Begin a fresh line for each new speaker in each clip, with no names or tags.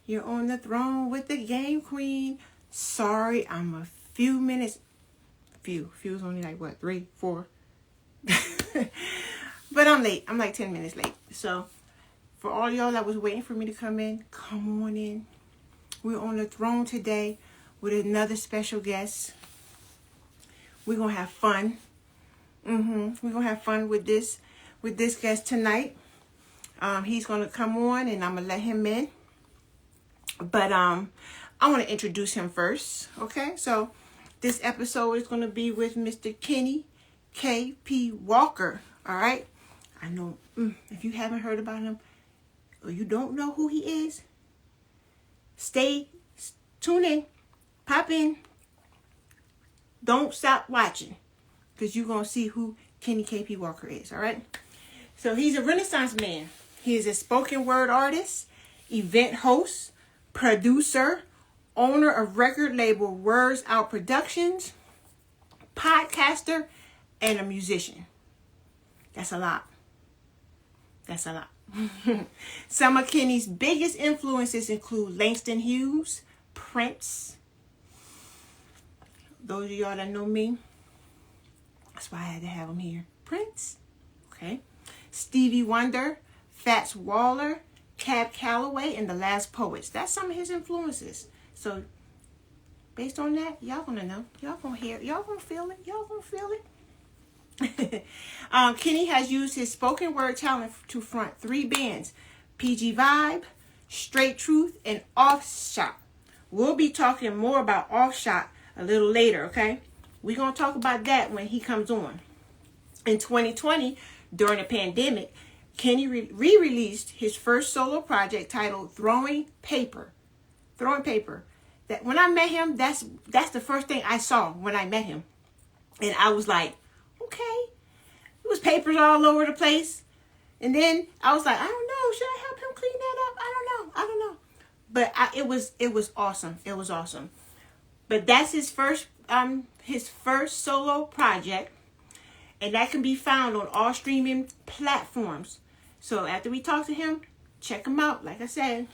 You're on the throne with the game queen. Sorry, I'm a few minutes. Few is only like what, 3, 4. But I'm late. I'm like 10 minutes late. So for all y'all that was waiting for me to come in, come on in. We're on the throne today with another special guest. We're gonna have fun. We're gonna have fun with this guest tonight. He's gonna come on and I'm gonna let him in. But I want to introduce him first. Okay, so this episode is gonna be with Mr. Kenny K.P. Walker. All right. I know if you haven't heard about him or you don't know who he is, tune in, pop in, don't stop watching, because you're going to see who Kenny K.P. Walker is, all right? So he's a Renaissance man. He is a spoken word artist, event host, producer, owner of record label Words Out Productions, podcaster, and a musician. That's a lot. Some of Kenny's biggest influences include Langston Hughes, Prince. Those of y'all that know me, that's why I had to have him here. Prince, okay. Stevie Wonder, Fats Waller, Cab Calloway, and The Last Poets. That's some of his influences. So, based on that, y'all gonna know. Y'all gonna hear. Y'all gonna feel it. Kenny has used his spoken word talent to front 3 bands: PG Vibe, Straight Truth, and Offshot. We'll be talking more about Offshot a little later, okay? We're going to talk about that when he comes on. In 2020, during the pandemic, Kenny re-released his first solo project titled Throwing Paper. That when I met him, that's the first thing I saw when I met him. And I was like, okay. It was papers all over the place. And then I was like, I don't know. Should I help him clean that up? I don't know. But it was awesome. It was awesome. But that's his first solo project. And that can be found on all streaming platforms. So after we talk to him, check him out. Like I said,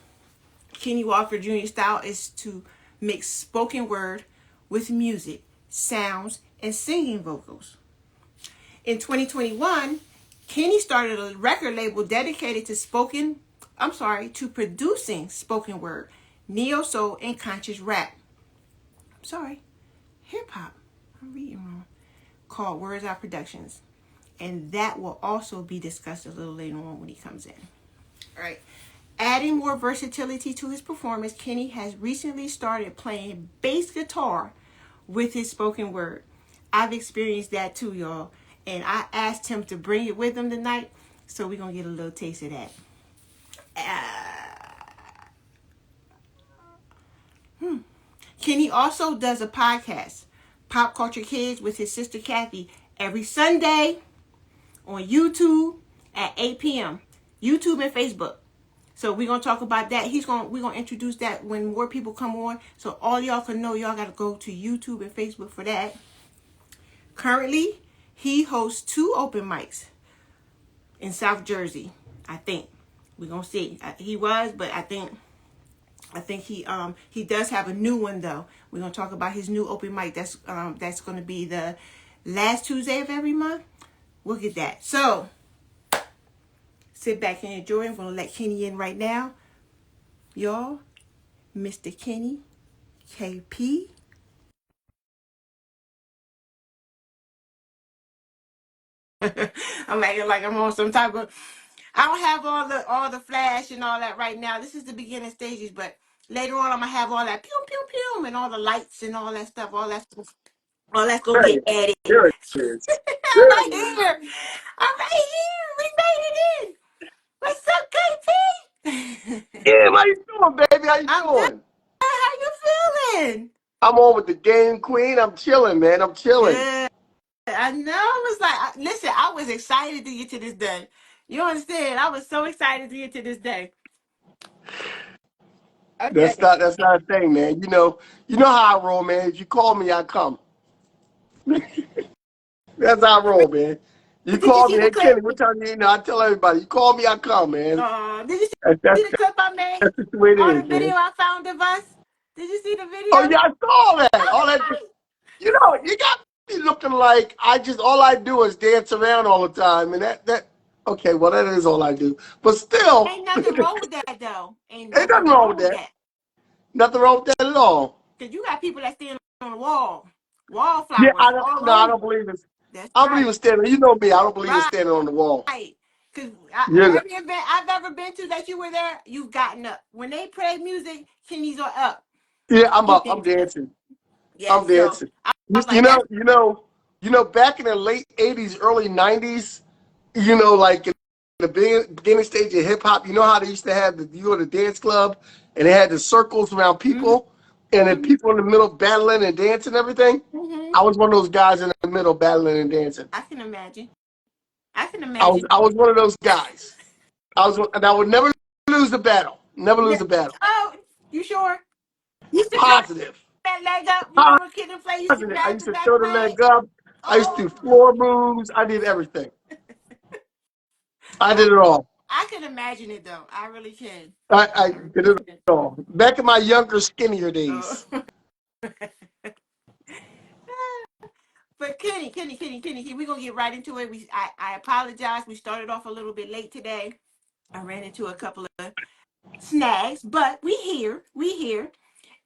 Kenny Walker Jr. style is to mix spoken word with music, sounds, and singing vocals. In 2021, Kenny started a record label dedicated to producing spoken word, neo soul, and conscious rap. Hip hop. I'm reading wrong. Called Words Out Productions. And that will also be discussed a little later on when he comes in. All right. Adding more versatility to his performance, Kenny has recently started playing bass guitar with his spoken word. I've experienced that too, y'all. And I asked him to bring it with him tonight. So we're going to get a little taste of that. Kenny also does a podcast, Pop Culture Kids, with his sister Kathy every Sunday on YouTube at 8 p.m. YouTube and Facebook. So we're going to talk about that. We're going to introduce that when more people come on. So all y'all can know, y'all got to go to YouTube and Facebook for that. Currently, he hosts 2 open mics in South Jersey, I think. We're going to see. He was, but I think he does have a new one, though. We're going to talk about his new open mic. That's going to be the last Tuesday of every month. We'll get that. So, sit back and enjoy. I'm going to let Kenny in right now. Y'all, Mr. Kenny KP. I'm acting like I'm on some type of... I don't have all the flash and all that right now. This is the beginning stages, but later on I'm gonna have all that pew pew pew and all the lights and all that stuff. All that's gonna get added.
There it is.
I'm
There
right
it is.
here. I'm right here. We made it in. What's up, KP?
Yeah, how you doing, baby? How you
I'm good.
doing?
How you feeling?
I'm on with the game queen. I'm chilling, man. I'm chilling.
Good. I know. I was like, listen, I was excited to get to this day. You understand? I was so excited to get to this day.
That's
Okay.
not that's not a thing, man. You know how I roll, man. If you call me, I come. That's how I roll, man. You
Did you
call
see
me,
the
hey
clip?
Kenny, what time you eat now? I tell everybody, you call me, I come, man.
Did you
That's
see the clip I made
that's just the way it
on
is,
the video
man.
I found of us? Did you see the
Oh
video?
yeah, I saw all that. All that.
Okay.
You know, you got me looking like all I do is dance around all the time, and that. Okay, well that is all I do. But still,
Ain't nothing wrong with that though. Ain't
ain't nothing
nothing
wrong with
wrong with
that.
that.
Nothing wrong with that at all.
Cause you got people that stand on the wall,
Yeah,
wallflowers
I don't.
all
No, I
over.
don't believe it.
That's
I don't believe
right,
in standing. You know me. I don't believe in
right.
standing on the wall.
Cause
You
every event I've ever been to that you were there, you've gotten up. When they play music, Kenny's are up.
Yeah, I'm
He's
up. I'm
dancing up.
dancing. I'm
Yes. So
dancing.
I
You,
was
you
like,
know,
that's
you know, you know. Back in the late '80s, early '90s, you know, like in the beginning stage of hip hop, you know how they used to have you go to the dance club and they had the circles around
mm-hmm,
people, and then
mm-hmm,
people in the middle battling and dancing and everything.
mm-hmm.
I was one of those guys in the middle battling and dancing.
I can imagine. I can
I was
imagine.
I was one of those guys. And I would never lose the battle. Never
Yeah.
lose a battle.
Oh, you sure? You used to throw
Positive.
that leg up. You remember Kid and Play used to
Positive. I
grab
used
the
to
back
throw the
leg?
leg up. I used to do
Oh,
floor moves. I did everything. I
I,
did it all.
I can imagine it though. I really can.
I
I
did
really
it
can.
all. Back in my younger, skinnier
Oh.
days.
But Kenny, we're gonna get right into it. I apologize. We started off a little bit late today. I ran into a couple of snags, but we here,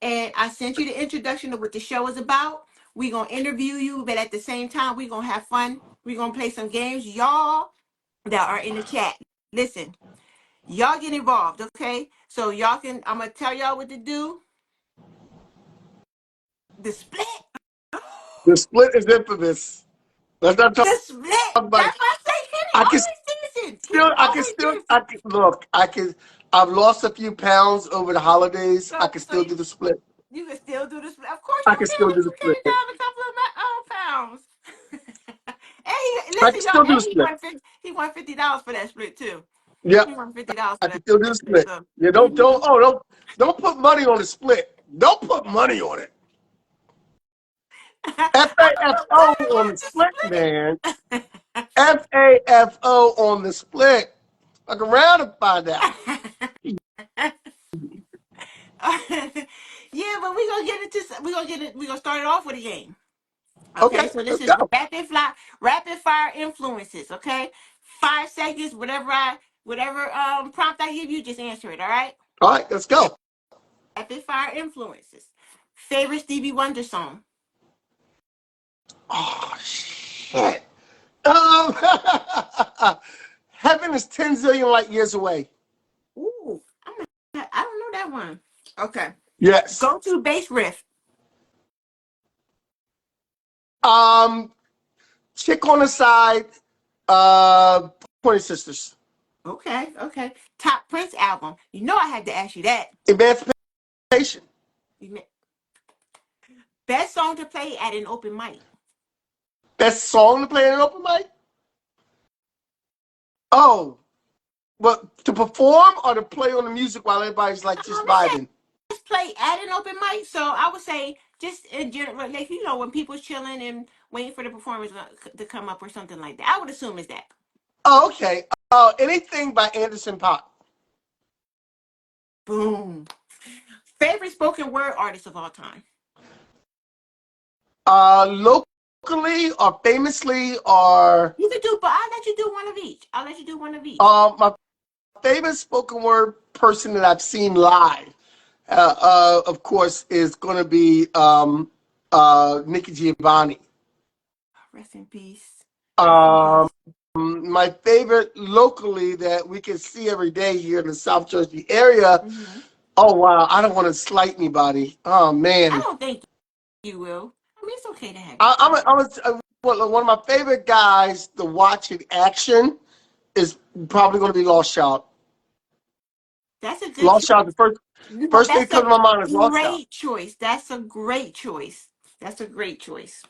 and I sent you the introduction of what the show is about. We're gonna interview you, but at the same time, we're gonna have fun. We're gonna play some games. Y'all that are in the chat, listen, y'all get involved, okay? So y'all can, I'm gonna tell y'all what to do. The split.
The split is infamous. Let's not talk
The split.
about it.
That's why I say Kenny
I can
always dancing.
still,
Kenny
I can
always
still, I
dancing.
can look. I've lost a few pounds over the holidays. I
So
can
so
still do the split.
you can still do the split. Of course
I
you
can
can,
still do
but
the
you came
split.
down a couple of pounds. And
I can
listen, y'all,
still do the
and
split.
he won $50 for that split too. He
Yep.
won $50
I
for
can still do
that
the
split.
split.
So
Yeah,
mm-hmm.
don't put money on the split. Don't put money on it.
I'm gonna put
FAFO
money
on
on
the
the
split, man. FAFO on the split. Look around and find out.
split. Yeah, but we're gonna start it off with a game. Okay,
Okay,
so this
let's
is
go.
rapid fire influences. Okay, 5 seconds, whatever prompt I give you, just answer it. All right.
All right, let's go.
Rapid fire influences. Favorite Stevie Wonder song?
Oh, shit. Um, Heaven is 10 zillion light years away.
Ooh, I don't know that one. Okay.
Yes.
Go to bass riff.
Um, Chick on the side, Pointer Sisters.
Okay. Top Prince album. You know I had to ask you that.
Emancipation.
Best song to play at an open mic.
Best song to play in an open mic? Oh, but to perform or to play on the music while everybody's like just
Let's say
vibing?
just play at an open mic. So I would say just in general, like when people's chilling and waiting for the performers to come up or something like that. I would assume is that.
Oh, okay. Anything by Anderson Paak.
Boom. Favorite spoken word artist of all time.
Locally or famously or
You could do, but I'll let you do one of each. I'll let you do one of each.
my favorite spoken word person that I've seen live, of course, is going to be Nikki Giovanni.
Rest in peace. Rest in
Um,
peace.
my favorite locally that we can see every day here in the South Jersey area.
Hmm.
Oh wow, I don't want to slight anybody. Oh
I
man,
don't think you will. I mean, it's okay to have your
I, I'm
fun.
a, I'm a, one of my favorite guys to watch in action is probably going to be Lost Child.
That's a good
Lost
choice.
Child. The first
No,
first thing that
that's
comes
a
to my mind is Lost Child.
great choice. That's a great choice. That's a great choice.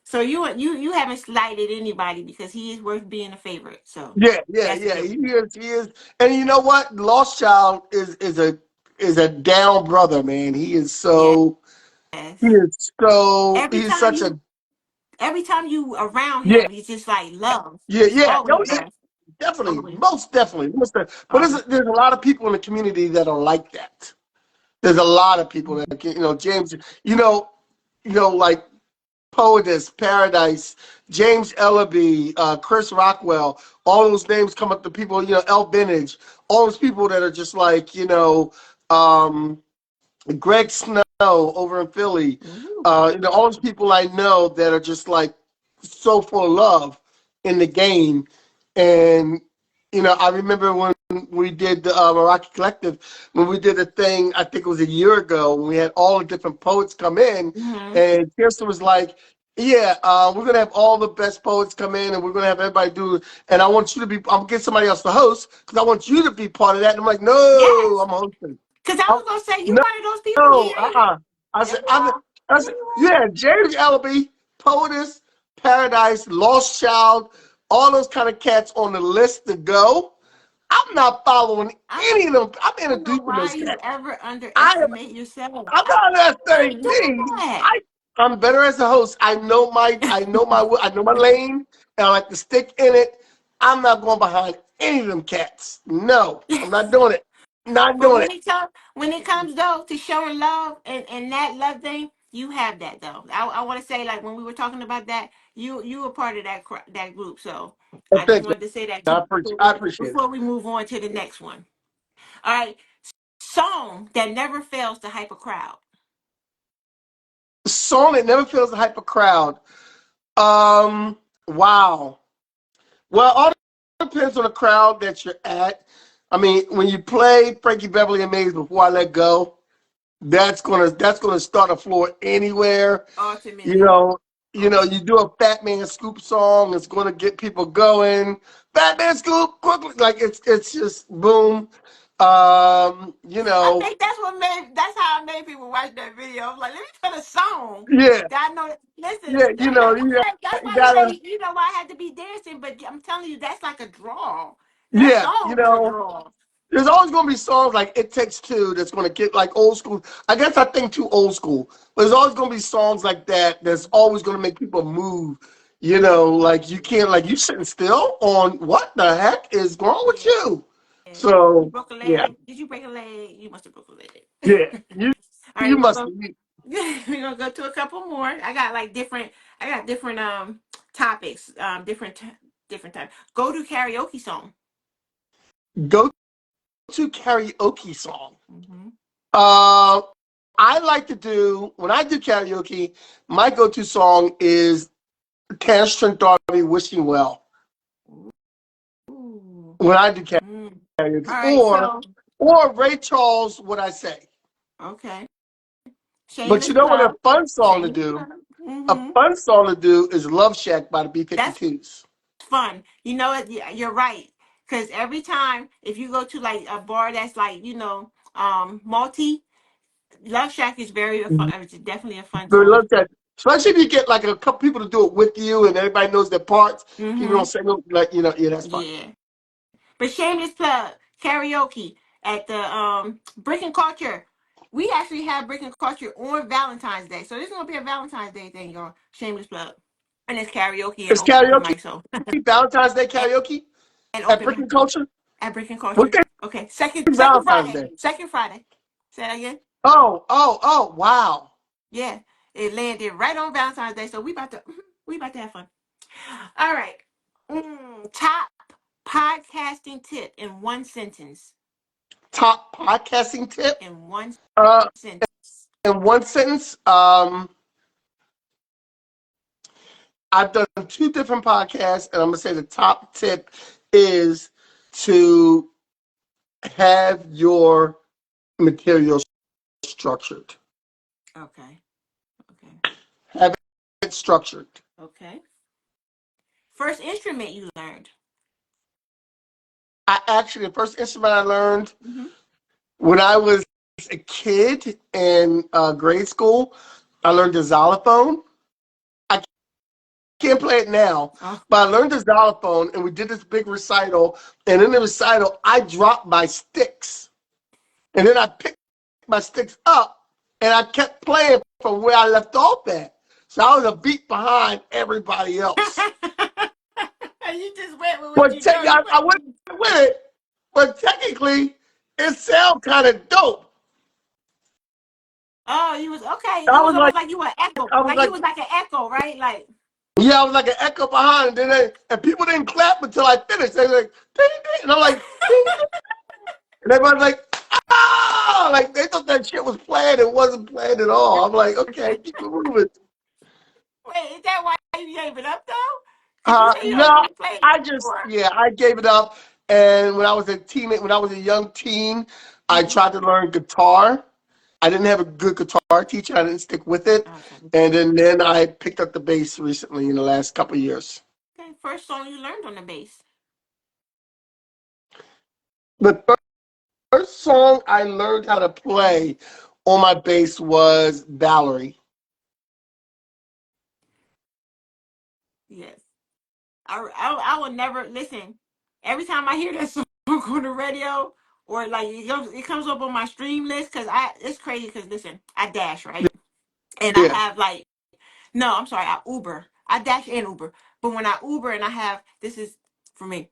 So you haven't slighted anybody because he is worth being a favorite. So that's a
Yeah.
good
He
one.
is. He is. And you know what? Lost Child is a down brother, man. He is
Yes.
so. He is so.
Every
He is
time
such
you
a.
every time you around
Yeah,
him, he's just like love.
yeah,
It's
yeah.
always
No, yeah,
love.
definitely,
Always.
most definitely, but
Always.
there's a lot of people in the community that are like that. There's a lot of people that James, like Poetess, Paradise, James Ellaby, Chris Rockwell, all those names come up to people, El Benage, all those people that are just like, um, Greg Snow over in Philly,
Ooh.
all those people I know that are just like so full of love in the game. And, I remember when we did the Meraki Collective, when we did a thing, I think it was a year ago, when we had all the different poets come in,
Mm-hmm.
and Kirsten was like, yeah, we're gonna have all the best poets come in, and we're gonna have everybody do it. And I want you to be. I'm gonna get somebody else to host because I want you to be part of that. And I'm like, no,
Yes.
I'm hosting.
Because I
I'm,
was gonna say you
no,
one of those people.
no,
Yeah, you.
I
Yeah,
said,
you are. Yeah, you
yeah, James Ellaby, Poetess, Paradise, Lost Child, all those kind of cats on the list to go. I'm not following
are.
any of them. I'm
I don't know
introducing
why
those
you
cats.
ever
I am.
underestimate yourself.
I'm
I
not
can't
underestimating
do
me.
that.
I'm better as a host. I know my lane, and I like to stick in it. I'm not going behind any of them cats. No, I'm not doing it. Not
But
doing it.
when it comes though to showing love and that love thing, you have that though. I want to say like when we were talking about that, you were part of that group. So
Well,
I just
thank you.
wanted to say that
I
too
appreciate. I appreciate it.
before we move on to the next one. All right, song that never fails to hype a crowd.
Song that never feels to hype a crowd. Wow. Well, all depends on the crowd that you're at. I mean, when you play Frankie Beverly and Maze Before I Let Go, that's gonna start a floor anywhere. You
Ultimately,
know,
ultimately.
you do a Fat Man Scoop song, it's gonna get people going. Fat Man Scoop, quickly, like it's just boom. You
I
know,
think that's how I made people watch that video. I was like, let me put a song
yeah,
that I know. Listen,
yeah,
that's
you
why you
gotta,
say why I had to be dancing. But I'm telling you, that's like a draw. That
yeah,
song is a draw.
there's always gonna be songs like "It Takes Two" that's gonna get like old school. I guess I think too old school, but there's always gonna be songs like that that's always gonna make people move. Like you can't, like you sitting still on what the heck is wrong with
Yeah,
you?
you
So
broke a
yeah,
leg. Did you break a leg? You must have broke a leg.
yeah, you
All right,
you must be.
we're gonna go to a couple more. I got different topics, different types. Go to karaoke song.
Go to karaoke song.
Mm-hmm.
I like to do when I do karaoke. My go-to song is Terence Trent D'Arby, "Wishing Well."
Ooh.
When I do
Mm.
karaoke,
All right,
or
so
Ray Charles, "What I Say."
okay.
But
Shameless
you know what a
plug.
fun song to
Shameless
do?
plug.
A
Mm-hmm.
fun song to do is "Love Shack" by the
That's
B-52s.
fun. You know what? You're right. Because every time, if you go to like a bar that's like, multi, Love Shack is very a fun. It's definitely a fun
Very
song.
Love Shack, especially if you get like a couple people to do it with you, and everybody knows their parts. People
Mm-hmm.
don't say no, like yeah, that's fun.
Yeah. But shameless plug, karaoke at the Brick and Culture. We actually have Brick and Culture on Valentine's Day. So this is gonna be a Valentine's Day thing, y'all. Shameless plug. And it's karaoke and
It's
open
karaoke,
mic, so
Valentine's Day
and,
karaoke
and
at
open
Brick
mic
and Culture.
at Brick and
What
Culture.
day
Okay.
is
Second
Valentine's
Friday.
Day?
Second Friday. Say that again.
Oh, wow.
Yeah. It landed right on Valentine's Day. So we about to have fun. All right. Top podcasting tip in one sentence.
Top podcasting tip.
In one
Uh,
sentence.
in one sentence, I've done two different podcasts, and I'm gonna say the top tip is to have your material structured.
Okay. Okay.
Have it structured.
Okay. First instrument you learned.
The first instrument I learned
Mm-hmm.
when I was a kid in grade school, I learned the xylophone. I can't play it now,
Oh.
but I learned the xylophone, and we did this big recital. And in the recital, I dropped my sticks, and then I picked my sticks up, and I kept playing from where I left off at. So I was a beat behind everybody else.
You just went with what
But
you know. You
I
went.
went with it, but technically, it sounded kind of dope.
Oh, you was okay.
I
It was
was like,
almost like you were an echo.
I was
Like you
like,
was like an echo, right? Like
yeah, I was like an echo behind, and people didn't clap until I finished. They were like, ding, ding, and I'm like, ding, ding. And everybody's like, ah, like they thought that shit was planned. It wasn't planned at all. I'm like, okay, keep it moving.
wait, is that why you gave it up though? Because you say you don't
No,
really play
I just,
anymore.
yeah, I gave it up. And when I was a young teen, I
Mm-hmm.
tried to learn guitar. I didn't have a good guitar teacher. I didn't stick with it.
Okay.
And then I picked up the bass recently in the last couple of years.
Okay. First song you learned on the bass.
The first song I learned how to play on my bass was Valerie.
Yes. I will never listen. Every time I hear that song on the radio or like it comes up on my stream list because it's crazy because listen, I dash right and I
Yeah.
have like no, I'm sorry, I Uber. I dash and Uber, but when I Uber and I have this is for me.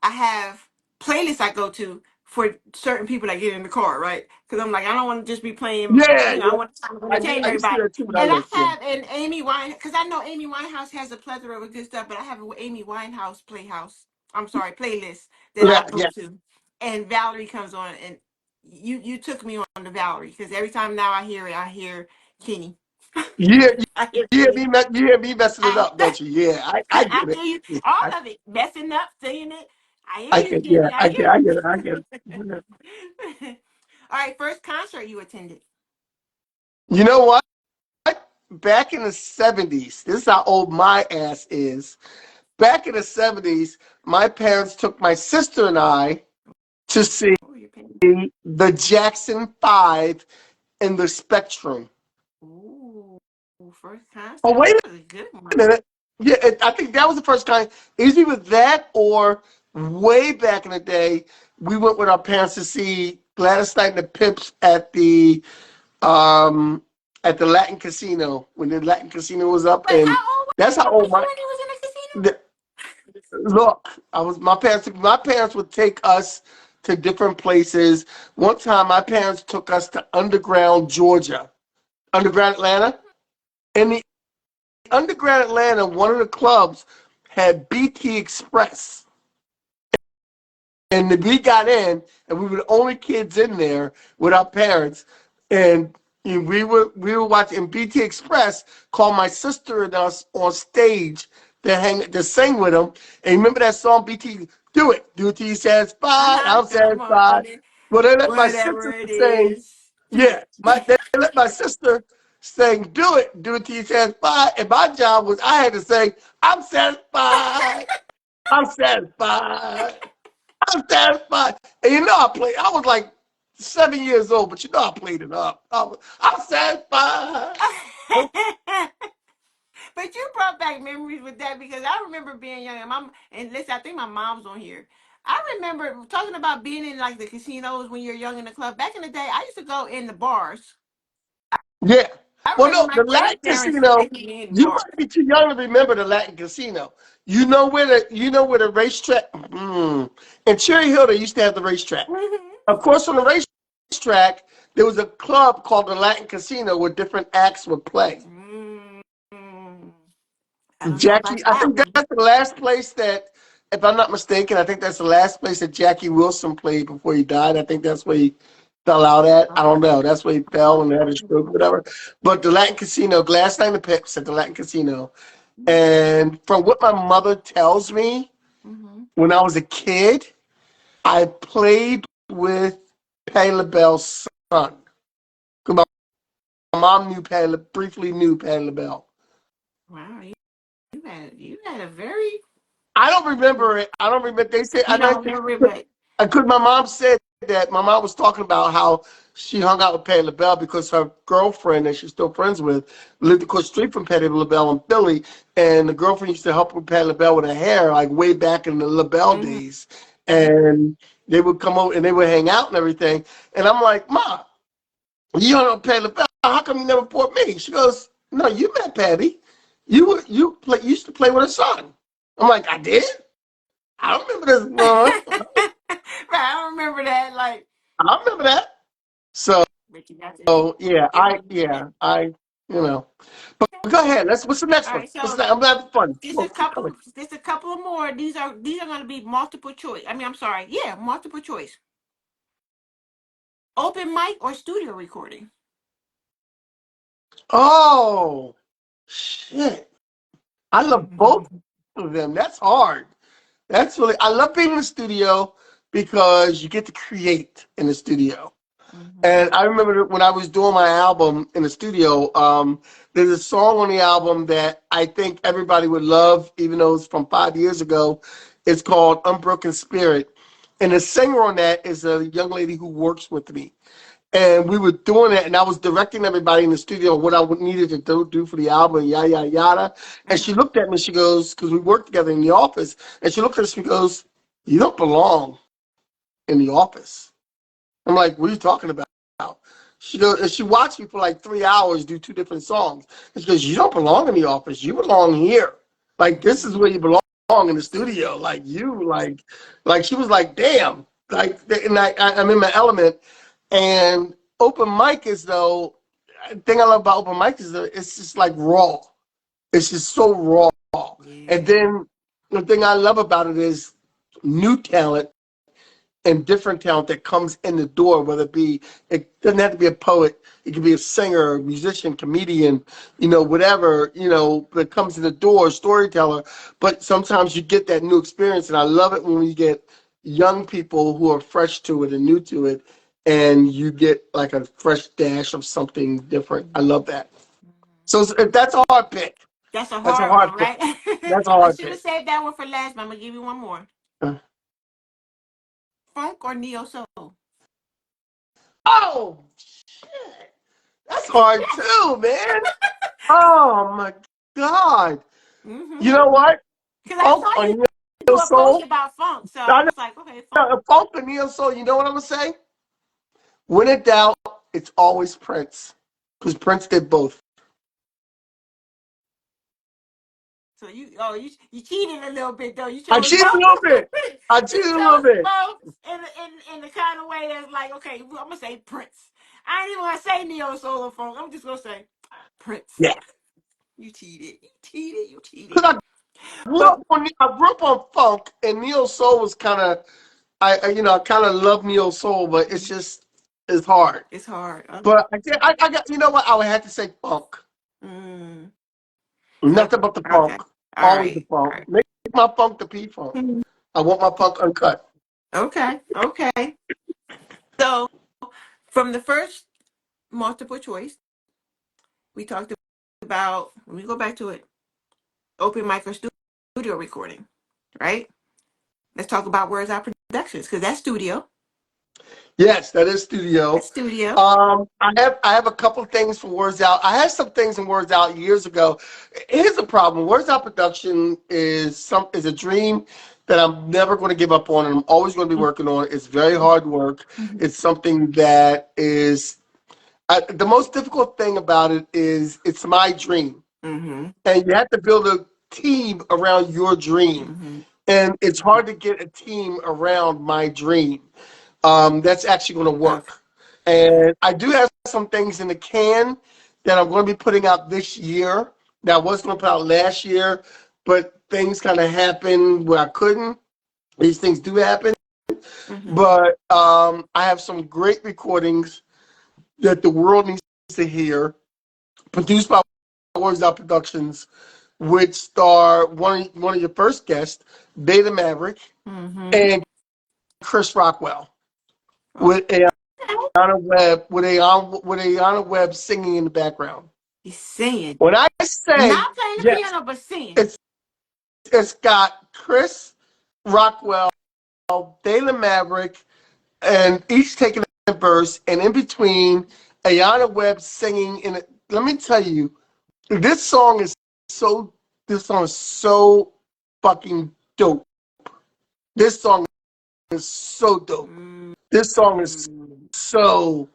I have playlists I go to for certain people that get in the car, right? Because I'm like, I don't want to just be playing,
Yeah,
I
yeah.
want to entertain
I used to do
everybody.
that too when I
And I
lived. Yeah.
have an Amy Wine, because I know Amy Winehouse has a plethora of good stuff, but I have an Amy Winehouse playlist that I
Yeah,
go
yeah.
to. And Valerie comes on, and you took me on to Valerie, because every time now I hear it, I hear Kenny.
Yeah,
I hear
you hear
Kenny.
me, you hear me messing it
I,
up, don't you? Yeah, I
I
get it.
hear you.
Yeah,
All of it. Messing up, saying it. I hear
I
you,
get, yeah,
Kenny. I hear
I
you.
get it, I get it.
All right, first concert you attended.
You know what? Back in the 70s, this is how old my ass is. Back in the 70s, my parents took my sister and I to see
Oh, you're paying.
the Jackson 5 in the Spectrum.
Ooh, first
Oh,
concert.
wait
That was a good
a
one.
minute. Yeah, I think that was the first time. Either with that or way back in the day, we went with our parents to see Gladys Knight and the Pips um at the Latin Casino when the Latin Casino was up,
Wait,
and
how old
that's how old
was you
my
when you was in the casino?
the, look. I was my parents would take us to different places. One time, my parents took us to Underground Georgia, Underground Atlanta. In the Underground Atlanta, one of the clubs had BT Express. And we got in, and we were the only kids in there with our parents. And we were watching BT Express. Called my sister and us on stage to sing with them. And remember that song BT? Do it till you satisfied.
Uh-huh.
I'm
Come on,
satisfied.
honey.
Well, they let my
Whatever
sister
it
sing.
is.
Yeah, they let my sister sing. Do it till you satisfied. And my job was I had to say I'm satisfied. I'm satisfied. I'm satisfied. And I played. I was like 7 years old, but I played it up. I'm satisfied.
But you brought back memories with that because I remember being young and listen, I think my mom's on here. I remember talking about being in like the casinos when you're young in the club. Back in the day, I used to go in the bars.
Yeah.
I
Well,
remember
no,
my
the Latin
grandparents
Casino.
taking me in the
You
bar.
might be too young to remember the Latin Casino. You know where the racetrack. In Cherry Hill, they used to have the racetrack.
Mm-hmm.
Of course, on the racetrack, there was a club called the Latin Casino where different acts would play.
Mm-hmm. I don't know about
Jackie, I
that
think
one.
that's the last place that, if I'm not mistaken, I think that's the last place that Jackie Wilson played before he died. I think that's where he fell out at. I don't know. That's where he fell and had a stroke, or whatever. But the Latin Casino, Glass Night and the Pips at the Latin Casino. And from what my mother tells me,
Mm-hmm.
when I was a kid, I played with Patti LaBelle's son. My mom briefly knew Patti LaBelle.
Wow, you had a very
I don't remember it. I don't remember. They said,
you don't remember it, but
because my mom said that my mom was talking about how she hung out with Patti LaBelle because her girlfriend that she's still friends with lived across the street from Patti LaBelle in Philly, and the girlfriend used to help with Patti LaBelle with her hair, like way back in the LaBelle
mm-hmm.
days, and they would come over and they would hang out and everything, and I'm like, Ma, you don't know Patti LaBelle? How come you never brought me? She goes, No, you met Patty. You used to play with her son. I'm like, I did. I don't remember this.
Right, I don't remember that. Like,
I remember that. So
but you got to
yeah,
give them. Yeah.
you know. But go ahead. What's the next
All
one?
right,
What's
so
that? I'm having fun.
there's
Come
a
on, keep
couple.
coming.
There's a couple of more. These are going to be multiple choice. I mean, I'm sorry. Yeah, multiple choice. Open mic or studio recording.
Oh shit! I love both of them. That's hard. That's really. I love being in the studio because you get to create in the studio.
Mm-hmm.
And I remember when I was doing my album in the studio, there's a song on the album that I think everybody would love, even though it's from 5 years ago. It's called Unbroken Spirit. And the singer on that is a young lady who works with me. And we were doing it, and I was directing everybody in the studio what I would needed to do for the album, yada, yada, yada. And she
Mm-hmm.
looked at me, she goes, because we worked together in the office, and she looked at us, and she goes, you don't belong in the office. I'm like, what are you talking about? She goes, and she watched me for like 3 hours do two different songs. And she goes, you don't belong in the office. You belong here. Like this is where you belong in the studio. Like you, like she was like, damn. Like, and I'm in my element. And open mic is though. The thing I love about open mic is that it's just like raw. It's just so raw. And
Yeah.
then the thing I love about it is new talent and different talent that comes in the door, whether it be, it doesn't have to be a poet, it could be a singer, musician, comedian, whatever, that comes in the door, storyteller. But sometimes you get that new experience, and I love it when you get young people who are fresh to it and new to it, and you get like a fresh dash of something different. I love that. So that's a hard pick.
That's a
That's a
hard
hard
one,
pick.
right?
That's a
I
hard
should have
pick.
saved that one for last, but I'm gonna give you one more.
Uh,
Funk or neo soul?
Oh, shit. That's hard too, man. Oh my God. You
Mm-hmm.
know what?
Because I
Funk
saw
or
you
neo
do a post
soul?
about funk, so I
I
was like, okay, funk.
know, funk or neo soul, you know what I'm gonna say? When in doubt, it's always Prince. Because Prince did both.
So you cheated a little bit though. You
I
chose
cheated a
both.
little bit. I cheated
You
a little
chose
bit.
both in the kind of way that's like, okay, I'm gonna say Prince. I ain't even gonna say neo soul or funk. I'm just gonna say Prince.
Yeah.
You cheated. You cheated. You cheated.
Because
So
I grew up on funk, and neo soul was kind of, I kind of love neo soul, but it's hard.
it's hard. Okay.
But I got, you know what? I would have to say funk.
Mm, so
Nothing but the
okay.
funk.
All
Always the
right. All
funk.
right.
Make my funk the P funk. I want my funk uncut.
Okay. Okay. So from the first multiple choice, we talked about. Let me go back to it. Open mic or studio recording, right? Let's talk about Words Out Productions because that's studio.
Yes, that is studio.
That's studio.
I have a couple things for Words Out. I had some things in Words Out years ago. Here's the problem. Words Out production is a dream that I'm never going to give up on, and I'm always going to be working on. It's very hard work.
Mm-hmm.
It's something that is the most difficult thing about it is it's my dream,
Mm-hmm.
and you have to build a team around your dream,
Mm-hmm.
and it's hard to get a team around my dream. That's actually going to
Okay.
work. And I do have some things in the can that I'm going to be putting out this year that I was going to put out last year, but things kind of happened where I couldn't. These things do happen.
Mm-hmm.
But I have some great recordings that the world needs to hear, produced by Words Out Productions, which star one of your first guests, Beta Maverick,
Mm-hmm.
and Chris Rockwell,
Okay.
with Ayana Webb singing in the background.
He's singing,
When I say
not playing the
yes,
piano, but singing.
it's it's got Chris Rockwell, Dalen Maverick, and each taking a verse, and in between, Ayana Webb singing in it. Let me tell you, this song is so this song is so fucking dope. This song is so dope.
Mm-hmm.
This song is so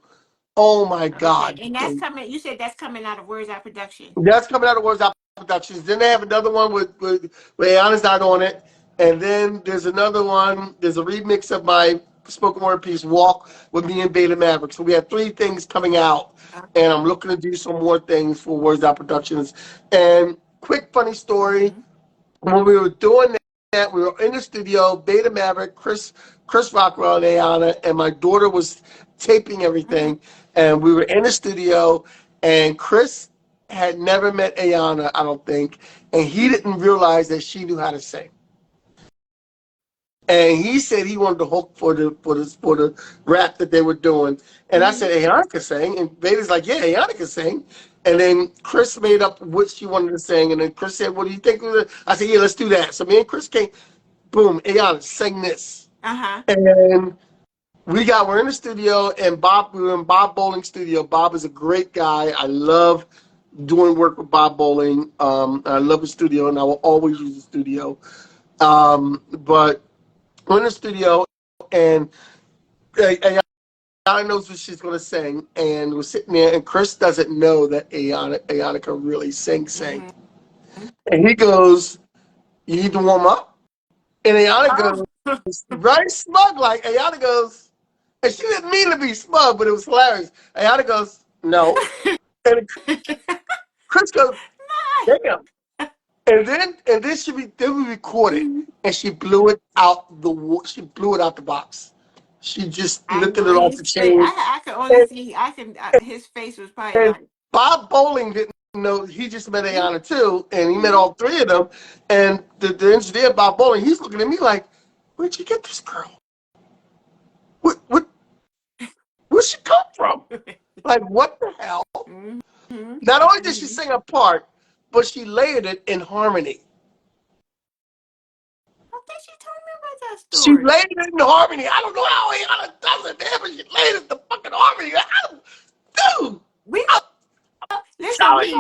Oh my
Okay,
God.
and that's coming. You said that's coming out of Words Out Production.
That's coming out of Words Out Productions. Then they have another one with where Ayana's not on it. And then there's another one. There's a remix of my spoken word piece, Walk, with me and Beta Maverick. So we have three things coming out. And I'm looking to do some more things for Words Out Productions. And quick funny story.
Mm-hmm.
When we were doing that, we were in the studio, Beta Maverick, Chris Rockwell and Ayana, and my daughter was taping
Mm-hmm.
everything. And we were in the studio, and Chris had never met Ayana, I don't think, and he didn't realize that she knew how to sing. And he said he wanted the hook for the rap that they were doing. And I
Mm-hmm.
said, Ayana can sing. And Beta's like, yeah, Ayana can sing. And then Chris made up what she wanted to sing. And then Chris said, what do you think? I said, yeah, let's do that. So me and Chris came, boom, Ayana, sing this.
Uh-huh.
And we're in the studio, and we were in Bob Bowling's studio. Bob is a great guy. I love doing work with Bob Bowling. I love the studio, and I will always use the studio. But we're in the studio, and Ayana knows what she's going to sing, and we're sitting there, and Chris doesn't know that Ayana can really sing.
Mm-hmm.
And he goes, you need to warm up? And Ayana
Oh.
goes, very smug, like Ayana goes, and she didn't mean to be smug, but it was hilarious. Ayana goes, no. And Chris goes, damn. And then we recorded,
Mhm.
and she blew it out the box. She just
I
lifted
know
it off
his
the
face.
chain.
I could only
And,
see. His face was probably
and
like.
Bob Bowling didn't know he just met Ayana too, and he met
Mm-hmm.
all three of them. And the engineer, Bob Bowling, he's looking at me like, where'd you get this girl? What where'd she come from? Like, what the hell?
Mm-hmm.
Not only did she
Mm-hmm.
sing a part, but she layered it in harmony.
I think she told me about that
She
story.
laid it in harmony. I don't know how Ayana does it, man, but she laid it in the fucking harmony. Dude,
We
I'm
listen.
telling you.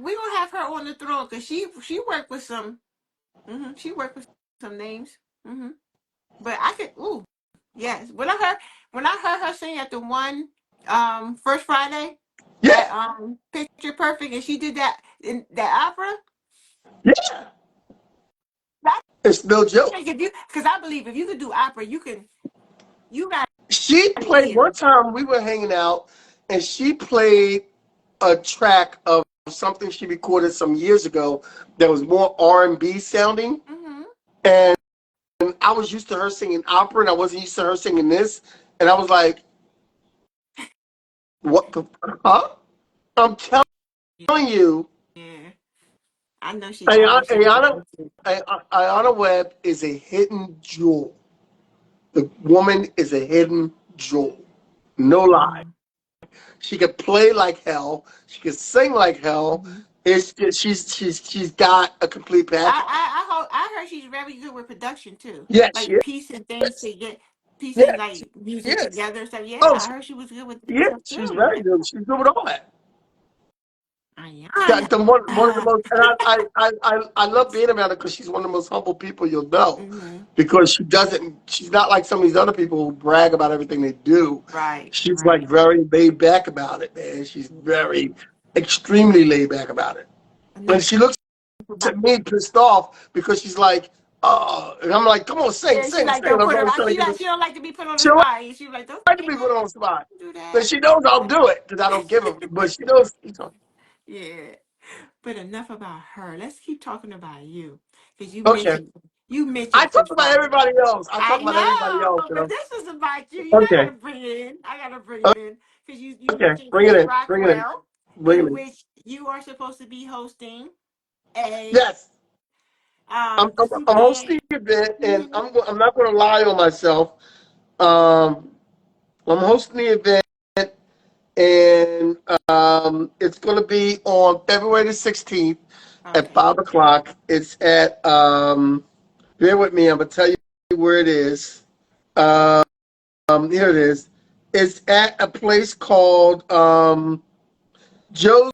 We gonna have her on the throne because she worked with some. Mm-hmm, she worked with some names. Mm-hmm. But I could. Ooh, yes. When I heard her sing at the one First Friday, that
Yeah,
Picture Perfect, and she did that in that opera.
yeah.
I
It's no
think
joke.
if you, because I believe if you could do opera, you got
She
an
played
ear.
one time we were hanging out, and she played a track of something she recorded some years ago that was more R&B sounding.
Mm-hmm.
And I was used to her singing opera, and I wasn't used to her singing this. And I was like, what the, huh? I'm telling you,
Yeah, I know she. I know
Ayana,
she can
Ayana,
sing too.
Ayana Webb is a hidden jewel. The woman is a hidden jewel. No lie.
Mm-hmm.
She could play like hell. She could sing like hell.
Mm-hmm.
It's just, she's got a complete package.
I heard she's very good with production too,
Yes, she
like piecing things
is.
to get piecing
Yes,
like
she
music
is.
together and stuff. Yeah,
Oh,
I heard she was good with that
yeah,
stuff
she's
too.
very good. She's good with all that.
Ayana.
Got the one of the most, and I love being around her because she's one of the most humble people you'll know.
Mm-hmm.
Because she's not like some of these other people who brag about everything they do.
Right,
She's like
right.
very laid back about it, man. She's very, extremely laid back about it. And
Enough
she looks
about.
at me pissed off because she's like, and I'm like, come on, sing,
Yeah, she
sing,
like
sing. And
don't
I'm
put her
always
on.
trying to get her.
She don't like to be put on the
She don't
spot. And she like don't
like to be put on the spot.
do
But
that.
she knows I'll do it because I don't give her. But she knows.
Yeah. But enough about her. Let's keep talking about you, because
Okay.
you
I
mentioned
talk
Chris
about
Rock.
everybody else. I
I
talk about everybody else,
know, but this is about you. You know, I
Okay.
gotta bring it in. I gotta bring it in because you
Okay.
mentioned
Bring it
Chris
in. Bring it in.
Rockwell,
Bring it
in
in.
which you are supposed to be hosting a
Yes. I'm hosting
event.
the event, and
Mhm.
I'm not going to lie on myself. Um, I'm hosting the event, and it's going to be on February the 16th at
Okay.
5 o'clock. It's at bear with me. I'm going to tell you where it is. Um, Here it is. It's at a place called Joe's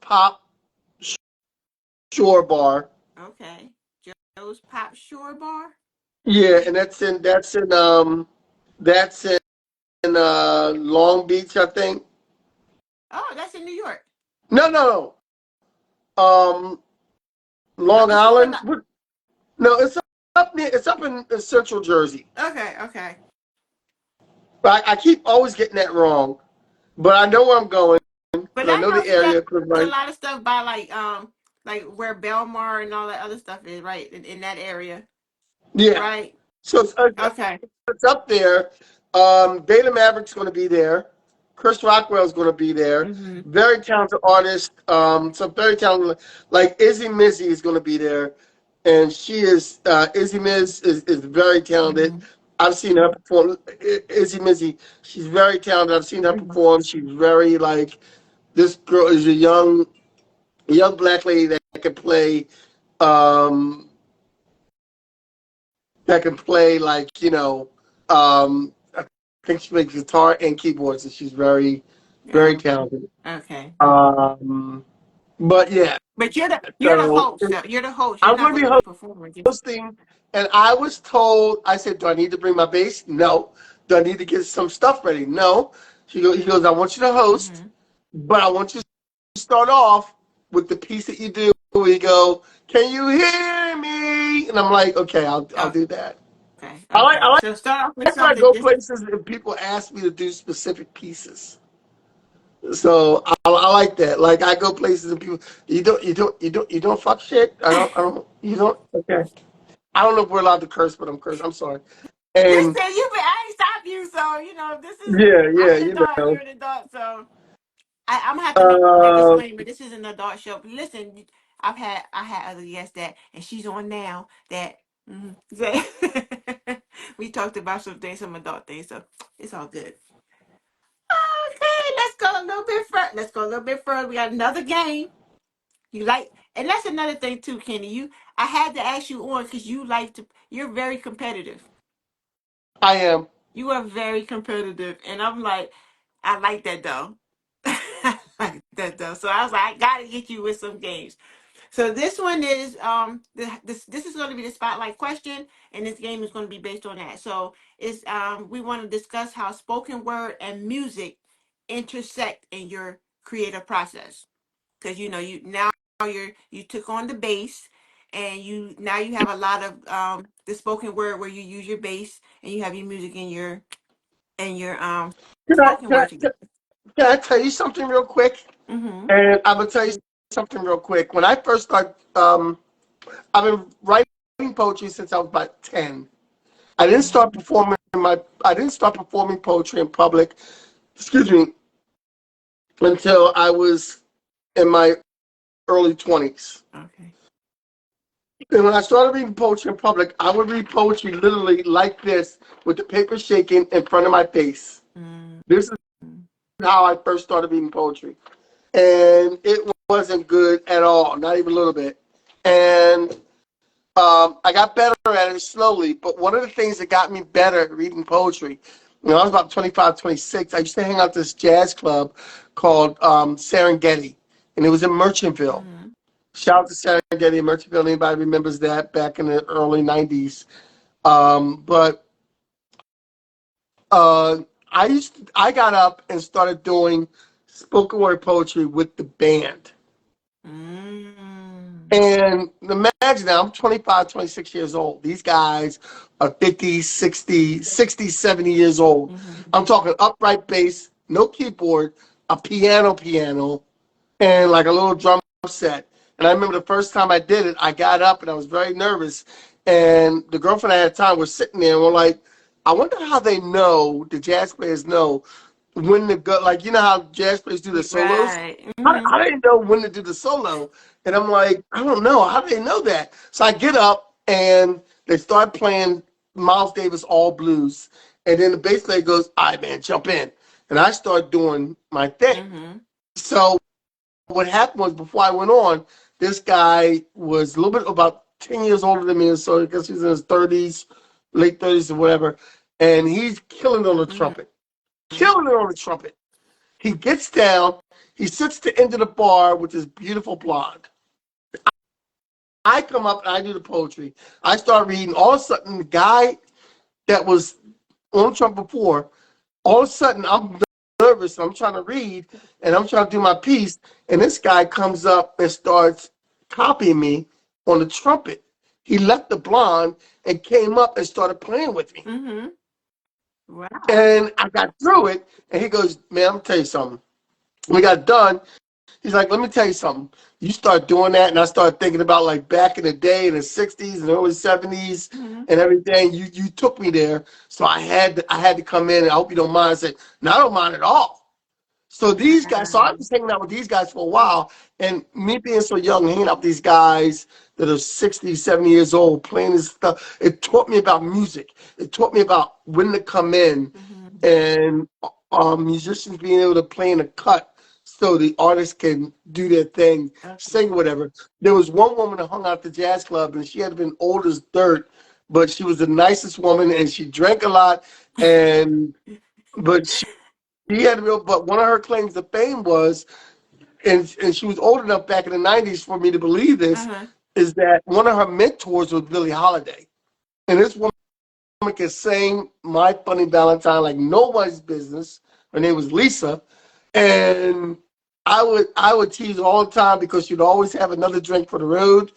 Pop Shore Bar.
Okay. Joe's Pop Shore Bar.
Yeah,
Okay.
and that's in Long Beach, I think.
Oh, that's in New York.
No, no, no. Long
The school in
Island.
the.
No, it's up near. It's up in Central Jersey.
Okay, okay.
But I keep always getting that wrong. But I know where I'm going
But
because I
I
know
know
the
you got
area. Cause
a
right,
lot of stuff by like where Belmar and all that other stuff is, right? In that area,
yeah.
right?
So
Okay.
it's up there. Beta Maverick's going to be there. Chris Rockwell's going to be there.
Mhm.
Very talented artist. Some very talented, like Izzy Mizzy is going to be there, and she is Izzy Miz is very talented.
Mhm.
I've seen her perform. Izzy Mizzy, she's very talented. I've seen her
Mhm.
perform. She's very like this girl is a young black lady that can play. Um, that can play like I think she plays guitar and keyboards, and she's very, very
Yeah.
talented.
Okay.
Um, but yeah,
But you're the
so
host. So you're the host. You're
I'm
not
going to
going to
be
be performing. Just.
hosting, and I was told, I said, do I need to bring my bass? No. Do I need to get some stuff ready? No. He goes, I want you to host,
Mhm.
but I want you to start off with the piece that you do where you go, can you hear me? And I'm like, okay, I'll do that.
Okay.
I
Okay.
like
So start off with
That's why I
something.
go
Just.
places and people ask me to do specific pieces. So I like that. Like I go places and people, you don't fuck shit. I don't. You don't. Okay. I don't know if we're allowed to curse, but I'm cursing. I'm sorry. And
Listen, I ain't stop you. So this is.
yeah,
I'm
yeah,
an
you
adult.
know.
You're an adult. So I'm gonna have to make a
Uh,
disclaimer. This is an adult show. But listen, I had other guests that, and she's on now. That we talked about some things, some adult things. So it's all good. Okay, let's go a little bit further. Let's go a little bit further. We got another game. You like, and that's another thing too, Kenny. I had to ask you on because you like to. You're very competitive.
I am.
You are very competitive, and I'm like, I like that though. I like that though. So I was like, I gotta get you with some games. So this one is this is going to be the spotlight question, and this game is going to be based on that. So it's we want to discuss how spoken word and music intersect in your creative process, because you took on the bass, and you have a lot of the spoken word where you use your bass, and you have your music and your
Can I,
spoken
can I,
word together.
can I tell you something real quick?
Mm-hmm.
And I'm gonna tell you something real quick. When I first started, I've been writing poetry since I was about 10. I didn't
Mm-hmm.
start performing I didn't start performing poetry in public, excuse me, until I was in my early 20s.
Okay.
And when I started reading poetry in public, I would read poetry literally like this with the paper shaking in front of my face.
Mm-hmm.
This is how I first started reading poetry. And it wasn't good at all, not even a little bit. And I got better at it slowly, but one of the things that got me better at reading poetry, I was about 25, 26. I used to hang out at this jazz club called Serengeti, and it was in Merchantville.
Mm-hmm.
Shout out to Serengeti in Merchantville. Anybody remembers that back in the early 90s? But uh, I got up and started doing spoken word poetry with the band.
Mm-hmm.
And imagine now, I'm 25, 26 years old. These guys are 50, 60, 60, 70 years old.
Mm-hmm.
I'm talking upright bass, no keyboard, a piano, and like a little drum set. And I remember the first time I did it, I got up and I was very nervous. And the girlfriend I had at the time was sitting there and we're like, I wonder how they know, the jazz players know when to go. Like, you know how jazz players do the solos?
Right.
I,
Mm-hmm.
I didn't know when to do the solo. And I'm like, I don't know. How do they know that? So I get up and they start playing Miles Davis All Blues. And then the bass player goes, all right, man, jump in. And I start doing my thing.
Mm-hmm.
So what happened was before I went on, this guy was a little bit about 10 years older than me. So I guess he's in his 30s, late 30s or whatever. And he's killing it on the trumpet. Killing it on the trumpet. He gets down. He sits at the end of the bar with this beautiful blonde. I come up and I do the poetry. I start reading. All of a sudden, the guy that was on Trump before, all of a sudden, I'm nervous. I'm trying to read and I'm trying to do my piece. And this guy comes up and starts copying me on the trumpet. He left the blonde and came up and started playing with me.
Mm-hmm. Wow.
And I got through it. And he goes, man, I'm going to tell you something. We got done. He's like, let me tell you something. You start doing that, and I started thinking about like back in the day in the '60s and early '70s
Mm-hmm.
and everything. You took me there, so I had to come in. And I hope you don't mind. I said, no, I don't mind at all. So these guys, so I
Wow.
was hanging out with these guys for a while, and me being so young, hanging out with these guys that are 60, 70 years old, playing this stuff, it taught me about music. It taught me about when to come in,
Mm-hmm.
and musicians being able to play in a cut so the artists can do their thing,
Okay.
sing whatever. There was one woman that hung out at the jazz club, and she had been old as dirt, but she was the nicest woman, and she drank a lot, and but she had real, but one of her claims to fame was, and she was old enough back in the '90s for me to believe this,
Uh-huh.
is that one of her mentors was Billie Holiday, and this woman could sing "My Funny Valentine" like nobody's business. Her name was Lisa, and I would tease her all the time because she'd always have another drink for the road,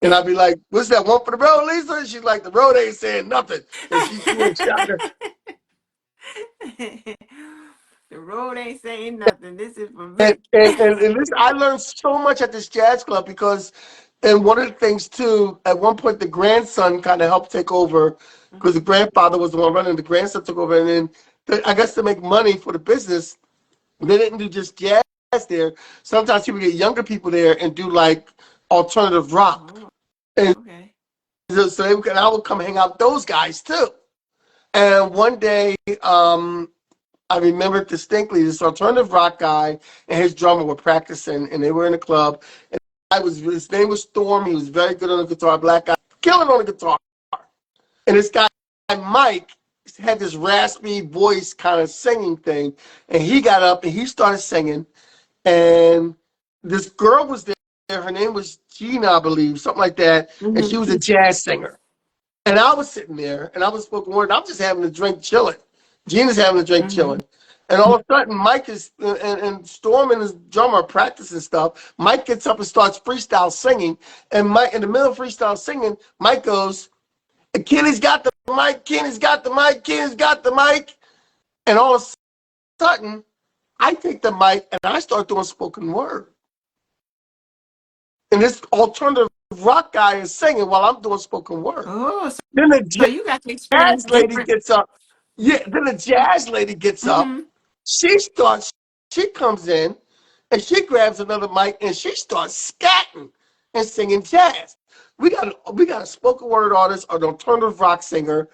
and I'd be like, "What's that one for the road, Lisa?" And she's like, "The road ain't saying nothing," and she would shout her.
The road ain't saying nothing. This is for
And,
me.
and, and, and this, I learned so much at this jazz club because, and one of the things too, at one point the grandson kind of helped take over because the
Mm-hmm.
grandfather was the one running, the grandson took over, and then I guess to make money for the business, they didn't do just jazz there. Sometimes people get younger people there and do like alternative rock,
Oh,
and
okay.
so I would come hang out with those guys too. And one day, I remember distinctly this alternative rock guy and his drummer were practicing, and they were in a club. And his name was Storm. He was very good on the guitar, black guy, killing on the guitar. And this guy Mike had this raspy voice kind of singing thing, and he got up and he started singing. And this girl was there. Her name was Gina, I believe, something like that, and she
Mm-hmm.
was a jazz singer. And I was sitting there, and I was spoken word. And I'm just having a drink, chilling. Gina's having a drink,
Mm-hmm.
chilling. And all of a sudden, Mike is and Storm and his drummer are practicing stuff. Mike gets up and starts freestyle singing. And Mike, in the middle of freestyle singing, Mike goes, "Kenny's got the mic. Kenny's got the mic. Kenny's got the mic." And all of a sudden, I take the mic and I start doing spoken word. And this alternative rock guy is singing while I'm doing spoken word.
Oh,
Then the
so you got to experience
jazz lady
different.
gets up. Yeah, then the jazz lady gets up.
Mm-hmm.
She starts, she comes in and she grabs another mic and she starts scatting and singing jazz. We got a spoken word artist, an alternative rock singer,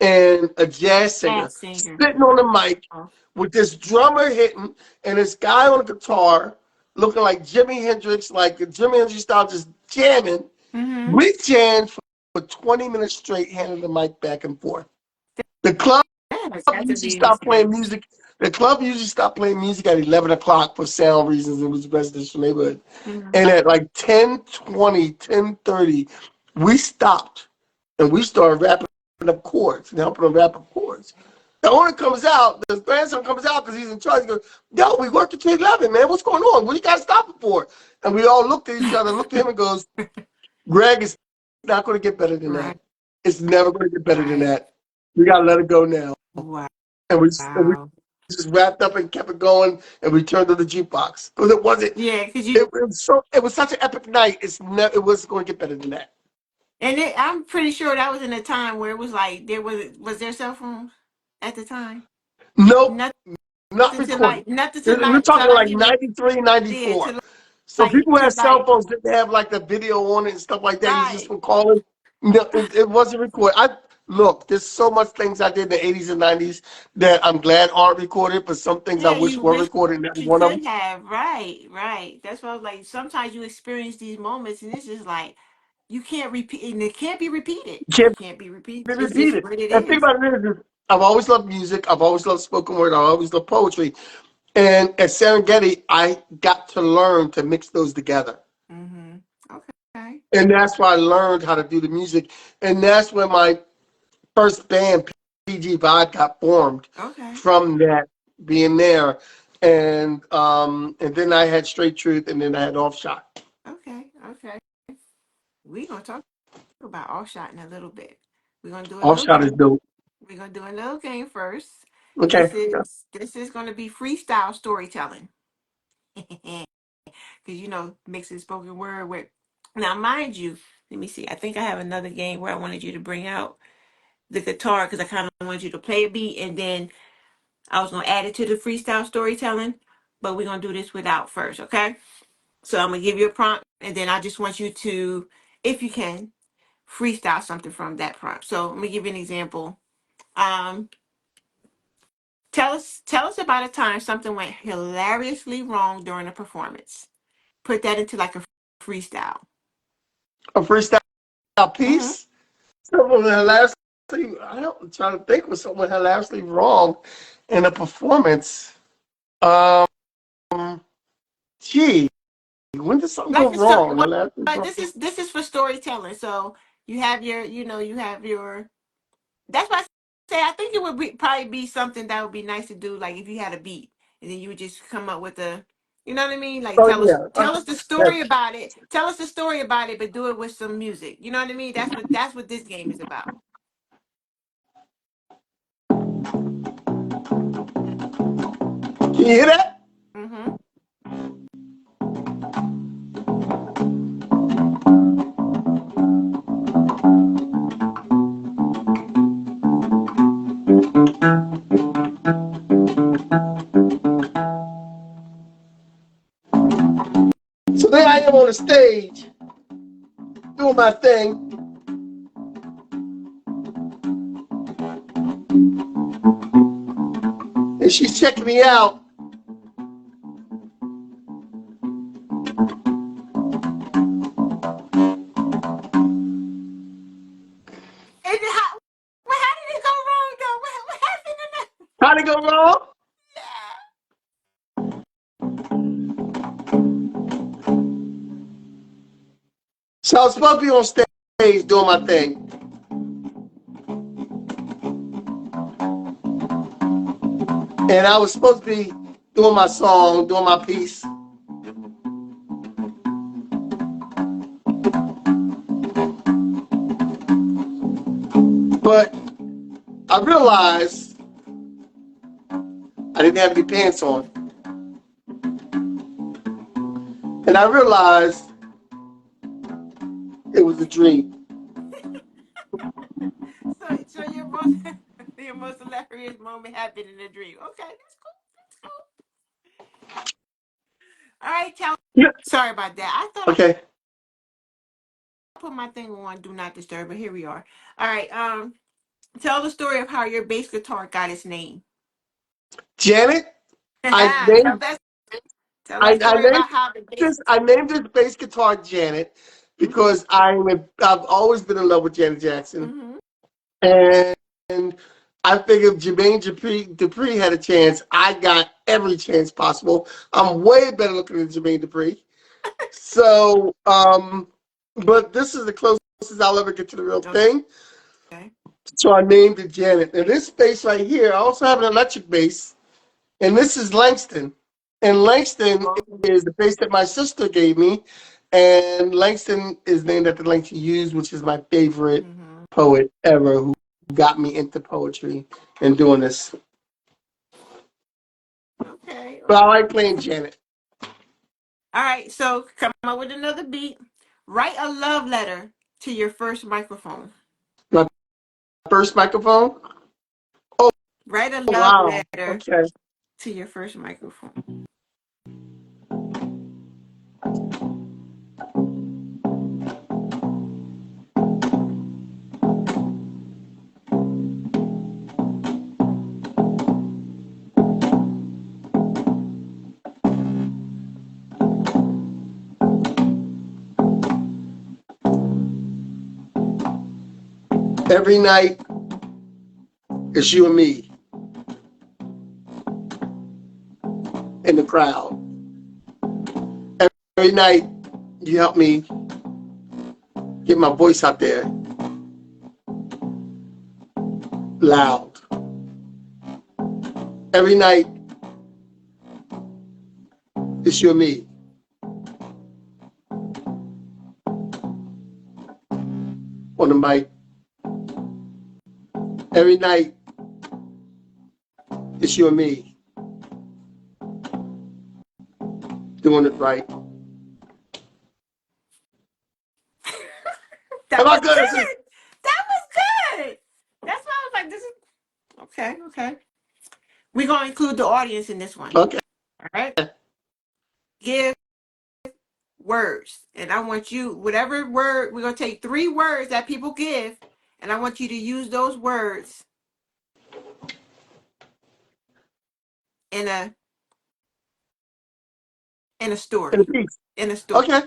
and a jazz singer
Jazz singer.
sitting on the mic
Oh.
with this drummer hitting and this guy on the guitar looking like Jimi Hendrix, like Jimi Hendrix style, just jamming.
Mm-hmm.
We jammed for 20 minutes straight, handing the mic back and forth. The club
That has to
usually
be an
stopped playing
experience.
music. The club usually stopped playing music at 11 o'clock for sound reasons. It was a residential neighborhood.
Mm-hmm.
And at like 10:20, 10:30, we stopped and we started wrapping up chords and helping them wrap up chords. The owner comes out, the grandson comes out because he's in charge. He goes, "Yo, we worked until 11, man. What's going on? What you got to stop it for?" And we all looked at each other, looked at him and goes, "Greg, it's not going to get better than
Right.
that. It's never going to get better than
Right.
that. We got to let it go now."
Wow.
And we just wrapped up and kept it going, and we turned to the jukebox because it wasn't.
Yeah, because you
It was such an epic night. It was going to get better than that.
I'm pretty sure that was in a time where it was like was there cell phones at the time?
Nope,
Nothing
not
to
recorded.
like nothing to
We're
like to
talking
like
like
even
93,
yeah
94.
to
So
like
people who
to
had cell
like
phones didn't have like the video on it and stuff like that. You just
right.
were calling. No, it wasn't recorded. Look, there's so much things I did in the 80s and 90s that I'm glad aren't recorded, but some things I
Yeah,
wish
you
were
wish
recorded, and that's
you
one of
could
them.
have. Right, right. That's why I was like sometimes you experience these moments and it's just like you can't repeat and it can't be repeated. It
Can't
can't be repeated.
be
It's just
repeated.
what it
And think
is.
about it, I've always loved music. I've always loved spoken word. I always loved poetry. And at Serengeti, I got to learn to mix those together.
Mm-hmm. Okay.
And that's why I learned how to do the music. And that's when my first band, PG Vibe, got formed
Okay.
from that. being there, and then I had Straight Truth, and then I had Off Shot.
Okay, okay. We're gonna talk about all shot in a little bit. We're gonna do a
Off
little
Shot is
game.
dope.
We're gonna do a little game first.
Okay.
This is gonna be freestyle storytelling. Because mixing spoken word with, now mind you, let me see, I think I have another game where I wanted you to bring out the guitar because I kind of wanted you to play a beat and then I was going to add it to the freestyle storytelling, but we're going to do this without first. Okay, so I'm going to give you a prompt and then I just want you to, if you can, freestyle something from that prompt. So let me give you an example. um tell us about a time something went hilariously wrong during a performance. Put that into like a freestyle.
A freestyle
Mm-hmm.
piece. Someone hilariously, I'm trying to think was someone hilariously wrong in a performance. Um, Gee, when did something go
Like a story.
wrong? Hilariously wrong.
This is for storytelling. So you have your. That's why I say I think it would probably be something that would be nice to do. Like if you had a beat and then you would just come up with a, you know what I mean? Like
Oh
tell us
yeah.
tell us the
Okay.
story about it. Tell us the story about it, but do it with some music. You know what I mean? That's what this game is about.
Can you hear that?
Mm-hmm.
So there I am on the stage doing my thing, and she's checking me out.
And how did it go wrong though? What happened in that?
How'd it go wrong?
Yeah.
So I was supposed to be on stage doing my thing, and I was supposed to be doing my song, doing my piece. But I realized I didn't have any pants on, and I realized it was a dream.
So your most your most hilarious moment happened in a dream. Okay, that's cool. That's cool. All right, tell.
Yeah.
Sorry about that. I thought
Okay.
I put my thing on do not disturb, but here we are. All right. Tell the story of how your bass guitar got its name.
Janet, I
tell
named
that tell that
I
story
named
about how the bass.
this bass guitar Janet because I've always been in love with Janet Jackson,
Mm-hmm.
and I figured Jermaine Dupri had a chance. I got every chance possible. I'm way better looking than Jermaine Dupri. So, but this is the closest I'll ever get to the real thing.
Okay.
So I named it Janet. And this bass right here, I also have an electric bass, and this is Langston. And Langston is the bass that my sister gave me. And Langston is named after Langston Hughes, which is my favorite
Mm-hmm.
poet ever, who got me into poetry and doing this.
Okay.
But I
Okay.
like playing Janet.
All right. So come up with another beat. Write a love letter to your first microphone.
My first microphone. Oh,
Write a love
wow.
letter
Okay.
to your first microphone.
Every night it's you and me in the crowd. Every night you help me get my voice out there loud. Every night It's you and me. On the mic. Every night, it's you and me. Doing it right.
That
Am I
was
good?
good. That was good. That's why I was like, this is okay. Okay. We're gonna include the audience in this one.
Okay.
All right. Give words, and I want you, whatever word, we're gonna take 3 words that people give, and I want you to use those words in a in a
In a
story.
piece.
In a story.
Okay.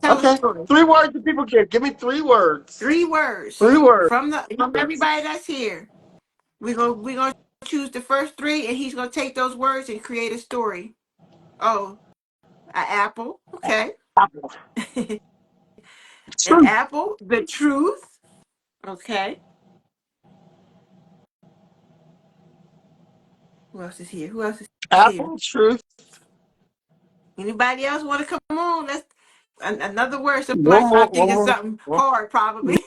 Tell a
Okay.
story.
3 words that people get. Give me 3 words.
3 words
3 words.
from everybody that's here. We're gonna choose the first 3, and he's gonna take those words and create a story. Oh, an apple. Okay.
Apple.
An
Truth.
apple. The truth. Okay. Who else is here? Who else is here?
Apple. Truth.
Anybody else want to come on? Let's another word.
One
Somebody trying
more.
to think
One
of
more.
something hard, probably.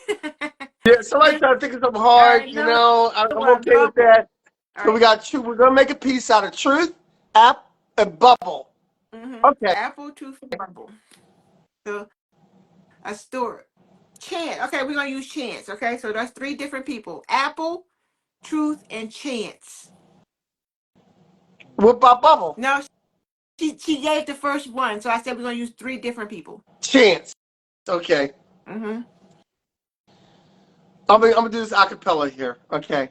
Yeah. Somebody
All
trying to think of something hard.
right,
You
no
know, I'm
one.
okay with
Bubble.
that.
All
So we
right.
got truth. We're gonna make a piece out of truth, app, and bubble. Okay.
Apple, truth, and bubble. So a story. Chance. Okay, we're gonna use chance. Okay, so that's 3 different people. Apple, truth, and chance.
What about bubble?
No, she gave the first one, so I said we're gonna use 3 different people.
Chance. Okay.
Mm-hmm.
I'm gonna do this acapella here. Okay.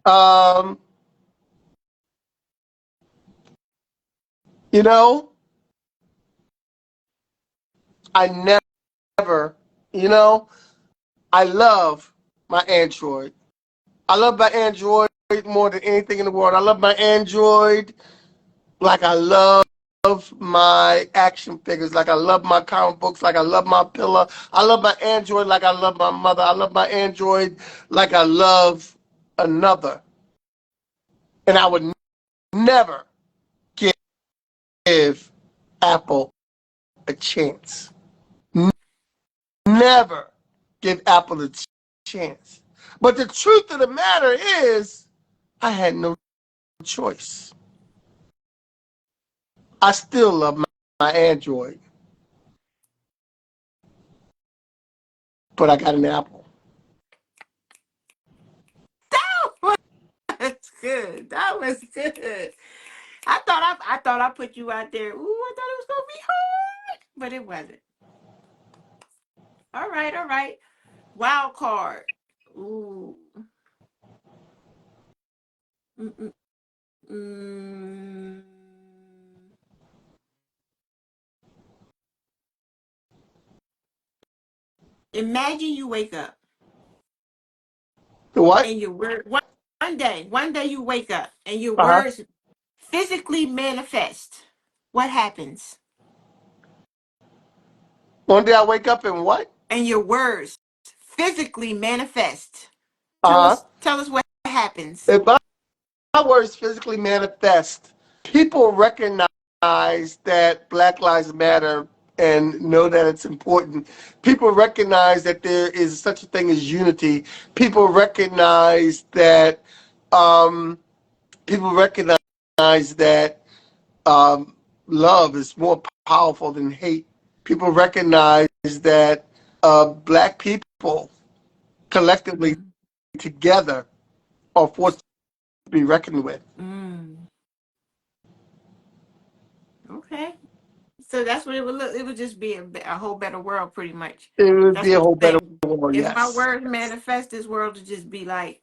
Um. You know, I never. You know, I love my Android. I love my Android more than anything in the world. I love my Android like I love my action figures, like I love my comic books, like I love my pillow. I love my Android like I love my mother. I love my Android like I love another. And I would never give Apple a chance. Never give Apple a chance. But the truth of the matter is, I had no choice. I still love my Android, but I got an Apple.
That's good. That was good. I thought I put you out there. Ooh, I thought it was gonna be hard, but it wasn't. All right, all right. Wild card. Ooh. Mm-mm-mm. Imagine you wake up
The what?
and your word one day you wake up and your
Uh huh.
words physically manifest. What happens?
One day I wake up and what?
And your words physically manifest. Tell
Uh huh.
us tell us what happens.
If my words physically manifest, people recognize that Black Lives Matter and know that it's important. People recognize that there is such a thing as unity. People recognize that um, people recognize that love is more powerful than hate. People recognize that Black people collectively
Mm.
together are forced to be reckoned with.
Mm. Okay. So that's what it would look. It would just be a whole better world, pretty much.
It would
That's
be a
what
whole
you're
better
saying.
world,
If my
yes.
words manifest, this world would just be like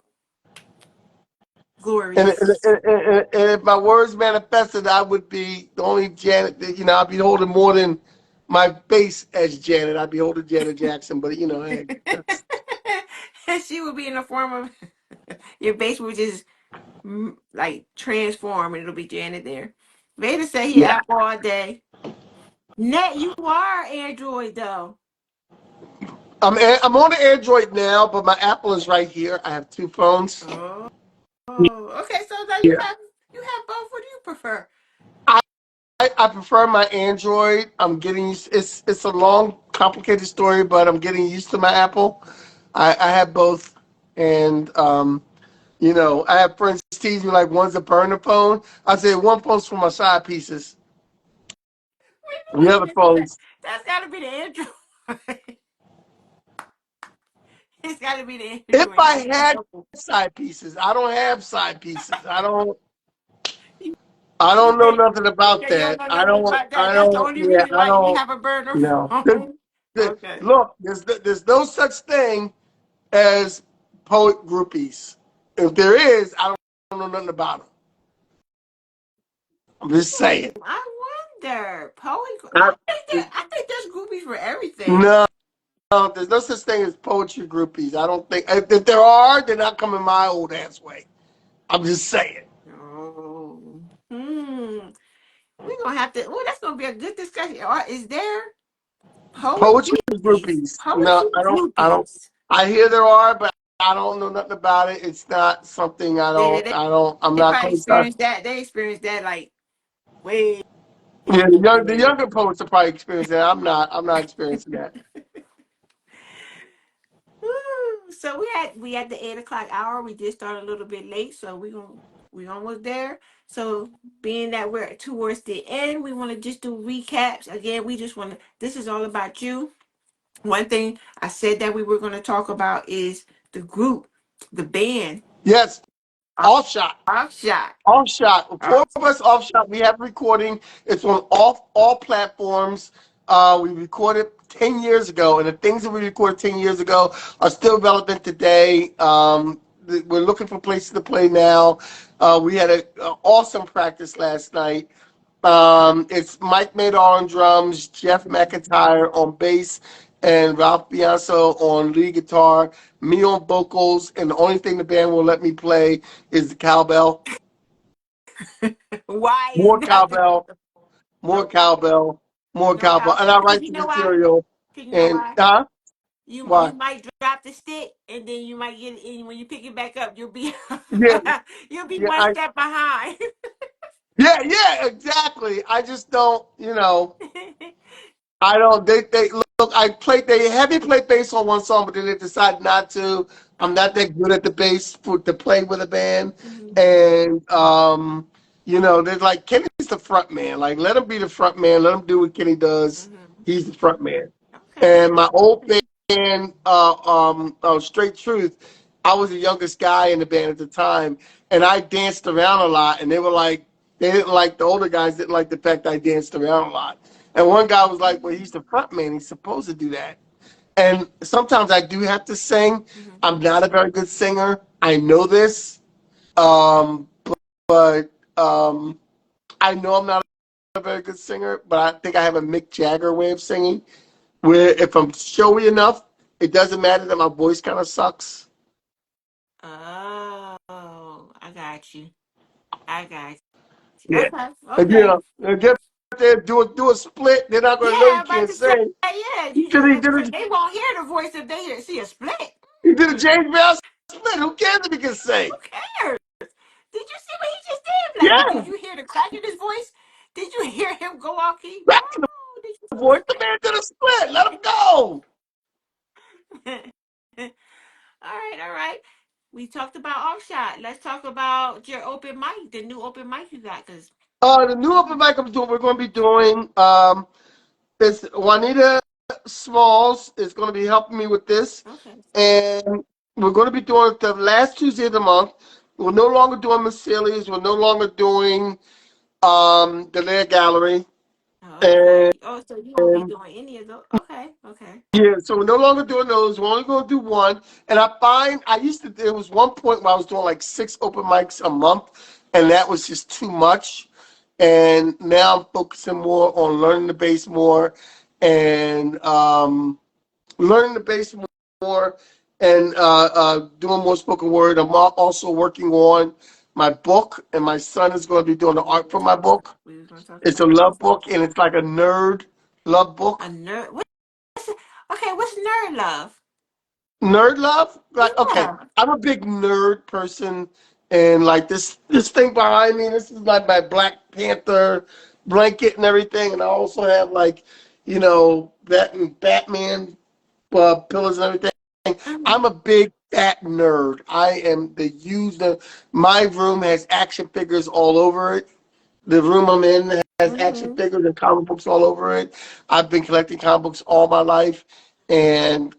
And, and,
glorious.
and, and if my words manifested, I would be the only Janet. I'd be holding more than my face as Janet. I'd be holding Janet Jackson, but hey, that's
She would be in the form of your base would just like transform, and it'll be Janet there. Vader said he
yeah.
out all day. Net, you are Android though.
I'm on the Android now, but my Apple is right here. I have 2 phones.
Oh, okay. So now
Yeah.
you have both. What do you prefer?
I prefer my Android. I'm getting used. It's a long, complicated story, but I'm getting used to my Apple. I have both, and I have friends tease me like one's a burner phone. I say one phone's for my side pieces. The other phones,
That's got to be the Android. It's got to be the
if
Android,
I
not the
had
Apple.
side pieces, I don't have side pieces. I don't.
You
I don't know
say,
nothing about
okay, you don't
that.
know
I
nothing
don't.
about that.
I
That's the
don't.
only
Yeah,
reason
I
why you
don't.
have a burner
No.
phone. Okay.
Look, there's no such thing as poet groupies. If there is, I don't know nothing about them. I'm just saying.
I wonder. Poet.
I,
I think there's groupies for everything.
no, there's no such thing as poetry groupies. I don't think. If there are, they're not coming my old ass way. I'm just saying.
Oh. Hmm. We're gonna have to. Oh, that's gonna be a good discussion. Is there poet
Poetry
groupies?
groupies. No,
Poetry
I don't. I don't.
groupies.
I hear there are, but I don't know nothing about it. It's not something I
They,
don't.
they,
I don't. I'm
they
not
probably
close to.
experienced that. They experienced that like way
Yeah, the
later.
younger poets are probably experiencing that. I'm not. I'm not experiencing that.
Woo. So we had the 8 o'clock hour. We did start a little bit late, so we almost there. So being that we're towards the end, we want to just do recaps again. We just want to. This is all about you. One thing I said that we were going to talk about is the group, the band,
Yes, off shot.
Offshot.
Offshot. Four
Off-
of us offshot. We have recording. It's on all platforms. We recorded 10 years ago, and the things that we recorded 10 years ago are still relevant today. We're looking for places to play now. We had an awesome practice last night. It's Mike Madar on drums, Jeff McIntyre on bass, and Ralph Bianco on lead guitar, me on vocals, and the only thing the band will let me play is the cowbell.
Why is
More
that?
cowbell, more
Okay.
cowbell, more
No
cowbell. And
cowbell
I
because
write
you
the
know why?
material.
Because you know
And
why? You
why?
might drop the stick and then you might get it and when you pick it back up you'll be
Yeah,
you'll be
yeah,
one step behind.
yeah, exactly. I just don't, I don't. They look. I played. They had me play bass on one song, but then they decided not to. I'm not that good at the bass to play with a band,
Mhm.
and they're like Kenny's the front man. Like let him be the front man. Let him do what Kenny does.
Mhm.
He's the front man.
Okay.
And my old band, Straight Truth, I was the youngest guy in the band at the time, and I danced around a lot. And they were like, they didn't like the older guys didn't like the fact I danced around a lot. And one guy was like, "Well, he's the front man. He's supposed to do that." And sometimes I do have to sing.
Mhm.
I'm not a very good singer. I know this, um, but I know I'm not a very good singer. But I think I have a Mick Jagger way of singing where if I'm showy enough, it doesn't matter that my voice kind of sucks.
Oh, I got you. I got you.
Yeah.
Okay.
And
Okay.
get up there, do a split. They're not gonna know
Yeah,
you
I'm about
can't
to say
sing.
yeah.
He did, he did,
They won't hear the voice if see a split.
he did a
Hmm.
James Brown split. Who cares if he can sing?
Who cares? Did you see what he just did? Like,
Yeah,
did you hear the crack in his voice? Did you hear him go off key? No.
back in
Did
the voice. The man did a split. Let him go.
you? All right, all right. We talked about Offshot. Let's talk about your open mic, the new open mic you got. Cause
The new open mic we're going to be doing. It's Juanita Smalls is going to be helping me with this,
okay,
and we're going to be doing it the last Tuesday of the month. We're no longer doing Miss Celie's. We're no longer doing the Lair Gallery, and
okay. Oh, so you won't be doing any of those? Okay, okay.
yeah, so we're no longer doing those. We're only going to do one. And I find I used to. There was one point where I was doing like 6 open mics a month, and that was just too much. And now I'm focusing more on learning the bass more, and learning the bass more, and doing more spoken word. I'm also working on my book, and my son is going to be doing the
We was
art
gonna
for my
talk about.
book.
We was gonna talk
It's a
about that.
love book, and it's like a nerd love
A
book.
nerd. Okay, what's nerd love?
Nerd love? Like, okay,
Yeah.
I'm a big nerd person, and like this thing behind me, this is like my Black Panther blanket and everything, and I also have like, Batman pillows and everything.
Mhm.
I'm a big fat nerd. I am the user. My room has action figures all over it. The room I'm in has action
Mhm.
figures and comic books all over it. I've been collecting comic books all my life. And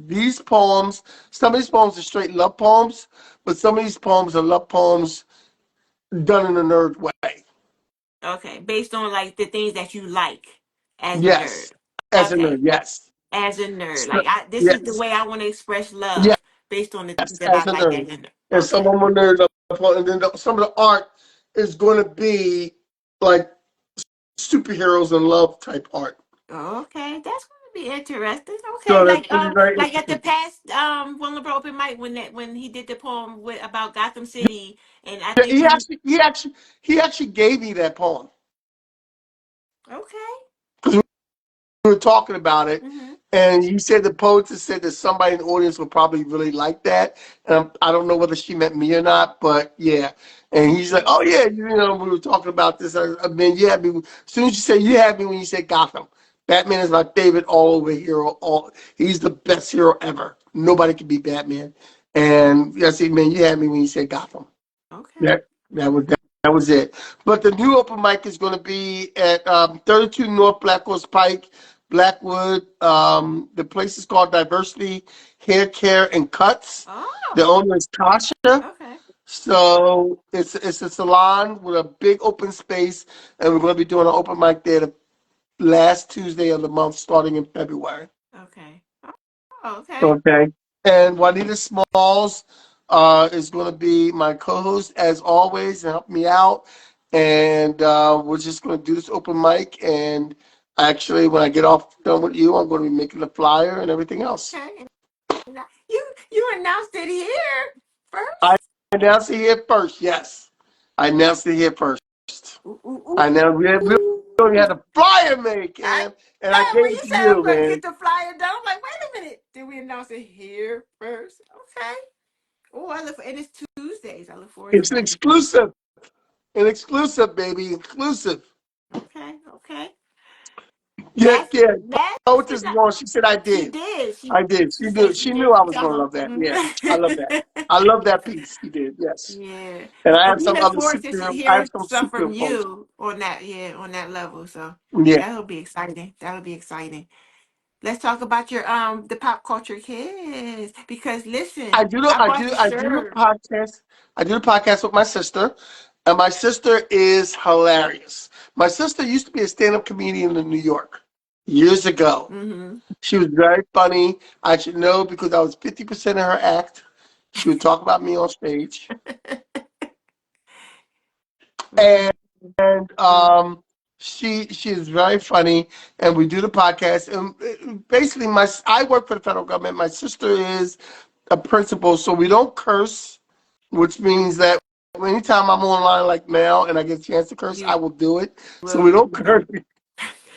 these poems, some of these poems are straight love poems, but some of these poems are love poems done in a nerd way.
Okay, based on like the things that you like as a nerd.
Yes, as a nerd,
Okay,
yes.
as a nerd,
So,
like this is the
yes,
way I want to express
yes,
love based on the things that I
as a
like
nerd.
as a nerd.
And some
Okay,
of them are nerds, and then some of the art is going to be like superheroes and love type art.
okay, that's going to be interesting. Okay,
So that's going to be very
like at the
interesting.
past Wilmer open mic when he did the poem about Gotham City, and I
Yeah,
think you.
he actually gave me that poem
Okay.
because we were talking about it,
Mhm.
and he said the poetess said that somebody in the audience would probably really like that. And I don't know whether she meant me or not, but yeah. And he's like, "Oh yeah, we were talking about this. I mean, you had me as soon as you said you had me when you said Gotham. Batman is my favorite all over hero. He's the best hero ever. Nobody can beat Batman." And I said, "Man, you had me when you said Gotham."
Okay.
That was it. But the new open mic is going to be at 32 North Black Horse Pike, Blackwood. The place is called Diversity Hair Care and Cuts. The
Oh.
owner is Tasha.
Okay.
So it's a salon with a big open space, and we're going to be doing an open mic there the last Tuesday of the month, starting in February.
Okay. Oh, okay.
Okay. And Juanita Smalls is going to be my co-host as always and help me out. And we're just going to do this open mic. And actually, when I get off done with you, I'm going to be making the flyer and everything else.
Okay. You announced it here
I
first.
announced it here first. Yes, I announced it here first.
Ooh, ooh,
I know we already
ooh.
had a flyer made,
I
Cam, and I
when
gave
you
it to
said I was
you,
going to
man.
get the flyer done, I'm like, wait a minute. Did we announce it here first? Okay. Oh, I look for and it's Tuesdays. I look forward to
It's an
that as well.
exclusive, baby, exclusive.
Okay. Okay.
Yeah, yeah.
That's
Poetess is on. She said I
she
did.
did.
I did.
She said she
She
did.
knew I
She
was going to
told
love that.
him.
Yeah, I love that. I love that piece. She did. Yes.
Yeah.
And I have
We
some
look
other
forward to
super. I have
hearing
some
stuff
super
from
posts.
you on that, yeah, on that level. So
Yeah,
that'll be exciting. That'll be exciting. Let's talk about your the pop culture kids. Because listen, I bought the
I do the
shirt.
podcast. I do the podcast with my sister, and my sister is hilarious. My sister used to be a stand-up comedian in New York years ago.
Mm-hmm.
She was very funny. I should know because I was 50% of her act. She would talk about me on stage.
Mm-hmm.
And she is very funny, and we do the podcast. And basically, my I work for the federal government. My sister is a principal, so we don't curse, which means that anytime I'm online like now and I get a chance to curse, I
You
will do it. So we
will.
don't curse.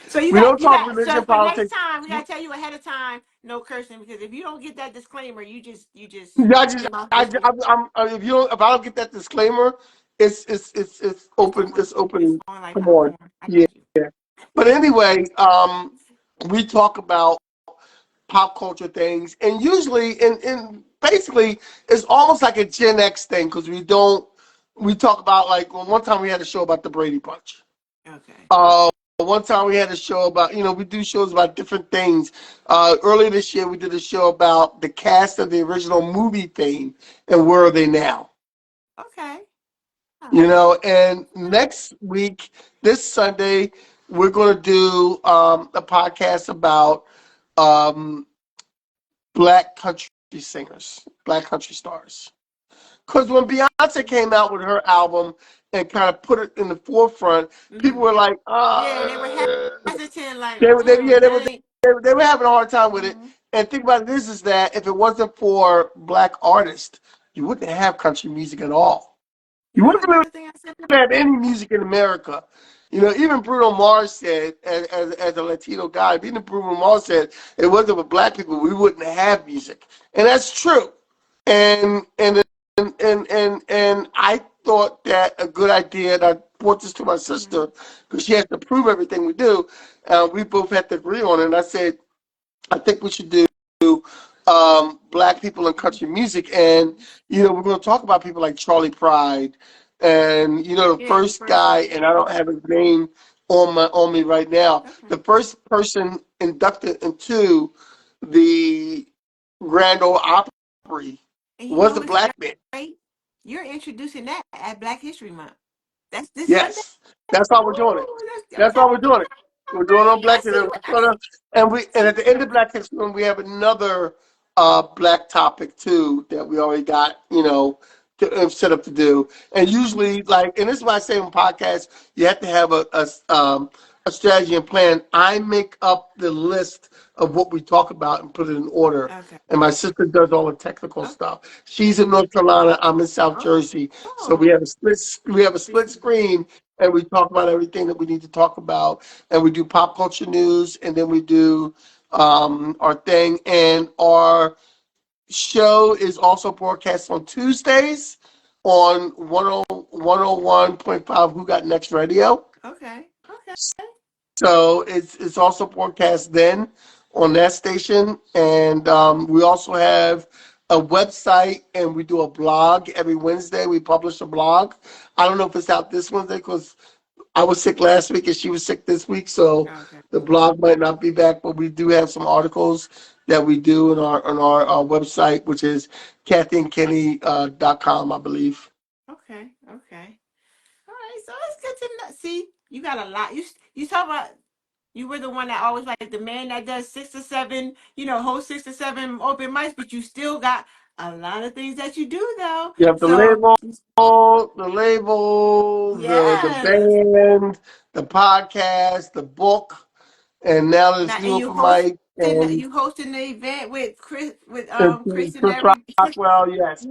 So
We don't
you
talk
got so
religion,
for next
politics.
time we gotta tell you ahead of time, no cursing because if you don't get that disclaimer,
I just,
your mouth just get
if you don't, if I don't get that disclaimer, it's
it's
open.
on.
It's
It's
open.
on like
Come on.
popcorn. I
Yeah.
got you.
But anyway, we talk about pop culture things, and usually, and basically, it's almost like a Gen X thing because we don't. We talk about like one time we had a show about the Brady Bunch.
Okay.
One time we had a show about we do shows about different things. Earlier this year we did a show about the cast of the original movie Fame and where are they now.
Okay. Oh,
And next week, this Sunday, we're going to do a podcast about um, black country singers, black country stars. Because when Beyonce came out with her album and kind of put it in the forefront, people
hmm
were like,
yeah, they were hesitant, like,
yeah,
that ain't.
they were having a hard time with it.
Mm-hmm.
And think about this is that if it wasn't for black artists, you wouldn't have country music at all.
You
You
know,
wouldn't
another thing I said.
have any music in America. Even Bruno Mars said, as a Latino guy, even Bruno Mars said, it wasn't for black people, we wouldn't have music. And that's true. And I thought that a good idea, and I brought this to my sister because she has to prove everything we do. We both had to agree on it. And I said, I think we should do black people in country music, and we're going to talk about people like Charlie Pride, and the
Yeah, the
first
first
guy,
one.
and I don't have his name on me right now.
Okay.
The first person inducted into the Grand Ole Opry
And you
was
know
the
what's
black man.
great? You're introducing that at Black History Month. That's this Sunday.
Yes, that's how we're doing it.
Ooh, that's
That's
okay.
how we're doing it.
All
We're doing it
right.
on Black
I see
History.
what I see.
And
See.
at the end of Black History Month, we have another black topic too that we already got, set up to do. And usually, and this is why I say on podcasts, you have to have a strategy and plan. I make up the list of what we talk about and put it in order.
Okay.
And my sister does all the technical
Okay.
stuff. She's in North Carolina. I'm in South Jersey. So we
Oh.
have a split screen, and we talk about everything that we need to talk about. And we do pop culture news, and then we do our thing. And our show is also broadcast on Tuesdays on 101.5 Who Got Next Radio.
Okay. Okay.
So it's also broadcast then on that station, and we also have a website, and we do a blog every Wednesday. We publish a blog. I don't know if it's out this Wednesday because I was sick last week and she was sick this week, so
Okay.
the blog might not be back. But we do have some articles that we do on our website, which is kathyandkenny.com, I believe.
Okay. Okay. All right. So it's good to know. See, you got a lot. You talk about you were the one that always like the man that does 6 or 7, host 6 or 7 open mics, but you still got a lot of things that you do though.
You have
So
the
yes.
band, the podcast, the book, and now this
Now and
new open mic and
you hosting the event with Chris and
Chris
every.
Rockwell. Yes.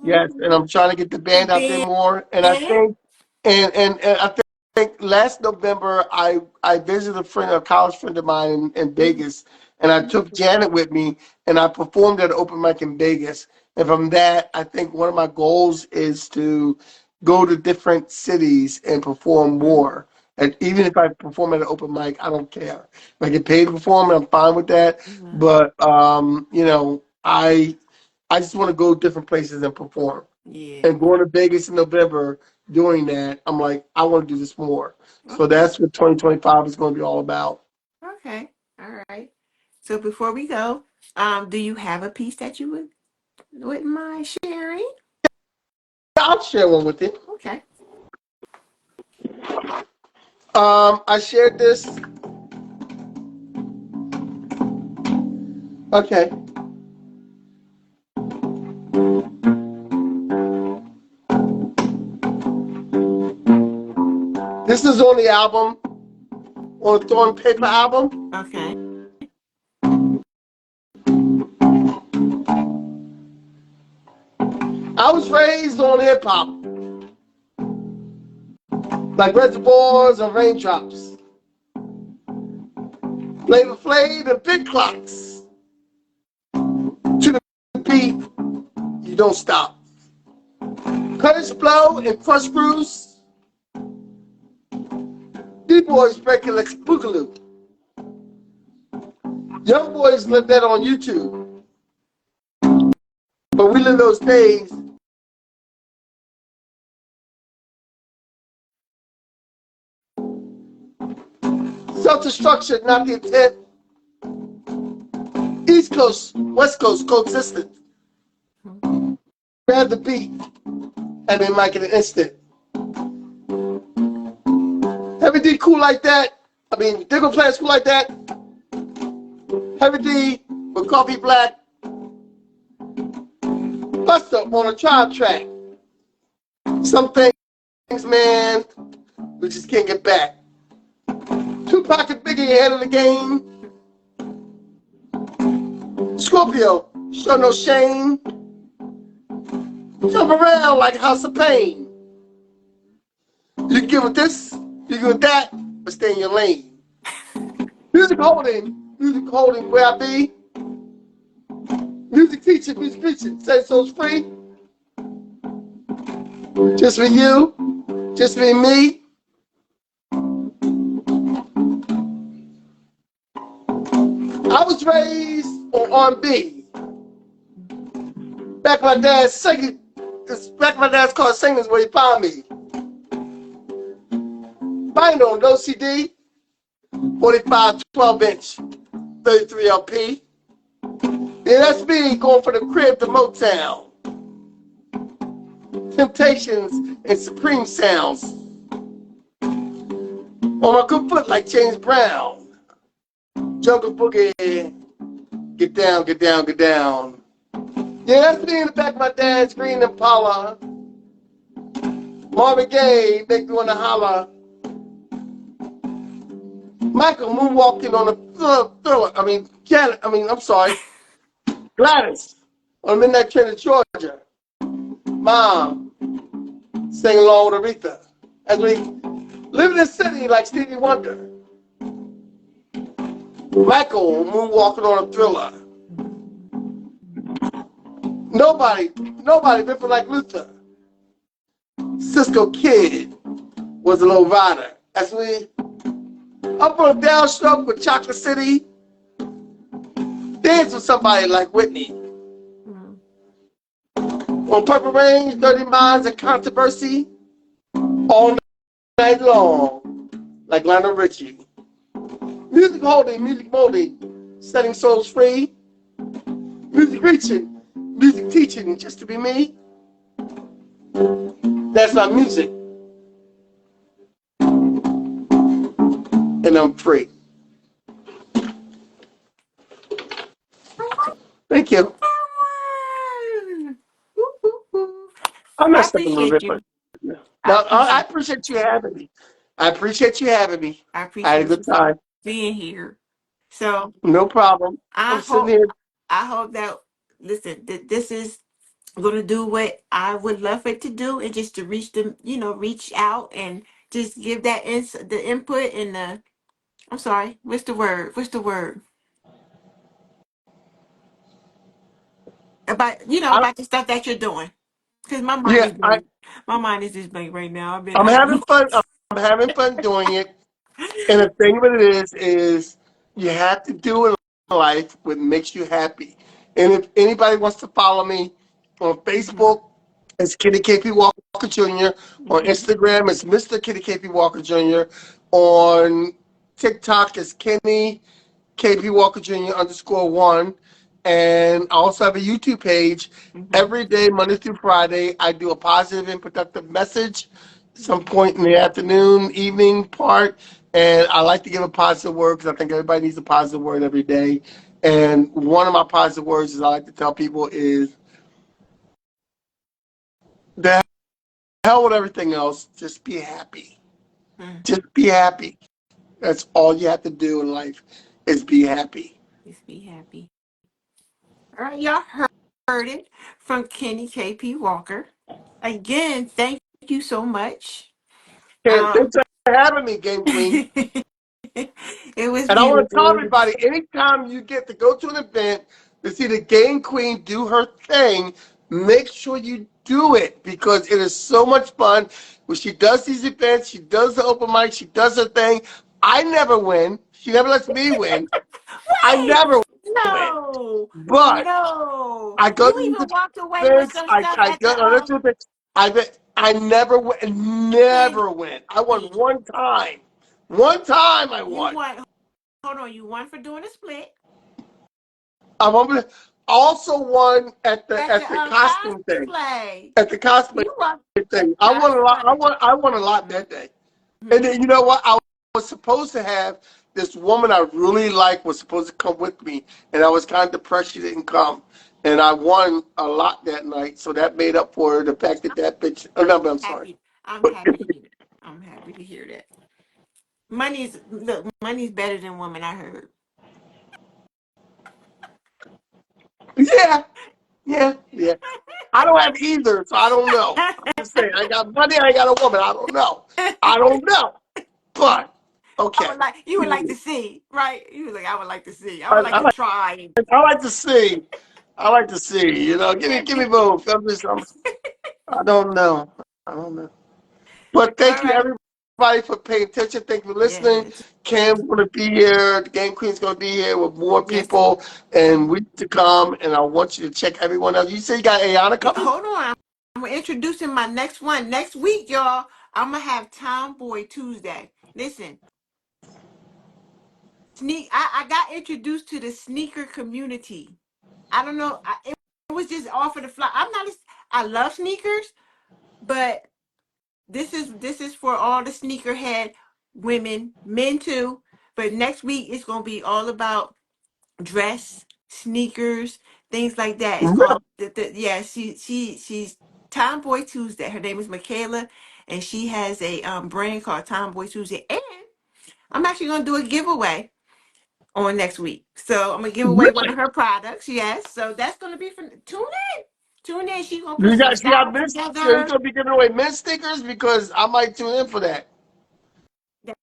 Yes, and I'm trying to get the
The
band out there
band.
more. And I think, and I think last November I visited a college friend of mine in
Mhm.
Vegas, and I took Janet with me, and I performed at an open mic in Vegas. And from that, I think one of my goals is to go to different cities and perform more. And even if I perform at an open mic, I don't care. If I get paid to perform, I'm fine with that.
Mhm.
But I just want to go different places and perform.
Yeah.
And going to Vegas in November, doing that, I'm like, I want to do this more. So
Okay.
that's what 2025 is going to be all about.
Okay. All right. So before we go, do you have a piece that you wouldn't mind sharing?
I'll share one with you.
Okay.
I shared this. Okay. This is on the album, on the Thorn Paper album.
Okay.
I was raised on hip hop, like reservoirs and raindrops, Flavor Flav and big clocks. To the beat, you don't stop. Curtis Blow and Crush Bruce. D-boys breaking like Boogaloo. Young boys live that on YouTube. But we live those days. Self-destruction, not the intent. East Coast, West Coast, coexistent. Grab the beat, and they might get an instant. Heavy D cool like that. I mean, Diggle playing cool like that. Heavy D with Coffee Black. Buster on a tribe track. Some things, man, we just can't get back. Tupac and Biggie ahead of the game. Scorpio, show no shame. Jump around like House of Pain. You can get with this, you can get with that, but stay in your lane. Music holding where I be. Music teaching, music preaching. Say so's free. Just for you, just for me. I was raised on R&B. Back my dad's singing. Back my dad's car singing is where he found me. Vinyl, no CD, 45 12-inch, 33 LP. Yeah, that's me going from the crib to Motown. Temptations and Supreme sounds. On my good foot like James Brown. Jungle Boogie. Get down, get down, get down. Yeah, that's me in the back of my dad's green Impala. Marvin Gaye make me wanna holler. Michael moonwalking on the thriller. Janet. I'm sorry, Gladys on Midnight Train to Georgia. Mom sing along with Aretha as we live in the city like Stevie Wonder. Michael moonwalking on a thriller. Nobody ripping like Luther. Cisco Kid was a low rider. As we up on a downstroke with Chocolate City, dance with somebody like Whitney. On Purple Rain, Dirty Minds and Controversy, all night long, like Lionel Richie. Music holding, music molding, setting souls free. Music reaching, music teaching, just to be me. That's my music. And I'm free. Thank you. I
I
messed up a little
appreciate
bit,
you.
but no,
I
I
appreciate
appreciate you having me. I appreciate you having me.
I
I had a
appreciate
good
you
time.
being here. So
No problem.
I
I'm sitting
hope
here.
I hope that listen that this is gonna do what I would love it to do, and just to reach them, reach out and just give that the input and the I'm sorry, what's the word? What's the word? About
I,
about the stuff that you're doing. Because
yeah,
my mind is just blank right now. I've been
I'm
having
having fun. I'm having fun doing it. And the thing of it is you have to do in life what makes you happy. And if anybody wants to follow me on
Mhm,
Facebook, it's Kitty KP Walker Jr. On
mhm,
Instagram, it's Mr. Kitty KP Walker Jr. On TikTok, it's Kenny KP Walker Jr. _1. And I also have a YouTube page.
mhm,
Every day, Monday through Friday, I do a positive and productive message some
mhm.
point in the afternoon, evening part. And I like to give a positive word because I think everybody needs a positive word every day. And one of my positive words is I like to tell people is the hell with everything else. Just be happy.
Mm,
Just be happy. That's all you have to do in life is be happy.
just be happy. All right, y'all heard it from Kenny KP Walker. Again, thank you so much.
And
Um,
thanks for having me, Game Queen.
it was
And I want to tell
beautiful.
everybody, anytime you get to go to an event to see the Game Queen do her thing, make sure you do it because it is so much fun. When she does these events, she does the open mic, she does her thing. I never win. She never lets me win. I
Wait,
never win.
no,
But
no.
I go
You
to
even
these
walked away with
events.
some stuff
I
at
go
the
to events. I never win.
Kenny.
Never win. I won one time. One time I
You
won.
won. Hold on, you won for doing a split
I'm also won at the
at the
costume thing.
cosplay.
At the cosplay
You won.
thing, I won
That's
a lot.
funny.
I won a lot that day. And
Mhm.
then you know what? I was supposed to have this woman I really liked was supposed to come with me, and I was kind of depressed she didn't come. And I won a lot that night, so that made up for the fact that that bitch. Oh, no, but I'm sorry.
Happy. I'm happy to hear that. I'm happy to hear that. Money's better than woman. I heard.
Yeah, yeah. I don't have either, so I don't know. I'm just saying, I got money, I got a woman. I don't know. I don't know. But okay.
You would like to see, right? You was like, I would like to see. I would like
I
to try.
I like to see. I like to see. Give me
And
both. I don't know. I don't know. But thank
All
you
right.
everybody for paying attention. Thank you for listening.
Yes.
Cam's gonna be here. The Game Queen's gonna be here with more
Yes.
people and weeks to come. And I want you to check everyone else. You say you got Ayana coming?
Hold on. I'm introducing my next one. Next week, y'all, I'm going to have Tomboy Tuesday. Listen, I got introduced to the sneaker community. I don't know. It was just off of the fly. I love sneakers, but this is for all the sneakerhead women, men too. But next week it's gonna be all about dress, sneakers, things like that. It's called yeah. She's Tomboy Tuesday. Her name is Michaela, and she has a brand called Tomboy Tuesday. And I'm actually gonna do a giveaway on next week. So I'm gonna give away one of
Really?
her products. Yes. So that's gonna be for tune in. Tune in. She's gonna put
You
some
got you got
styles
men's you
together.
gonna be giving away men's stickers because I might tune in for that.
That's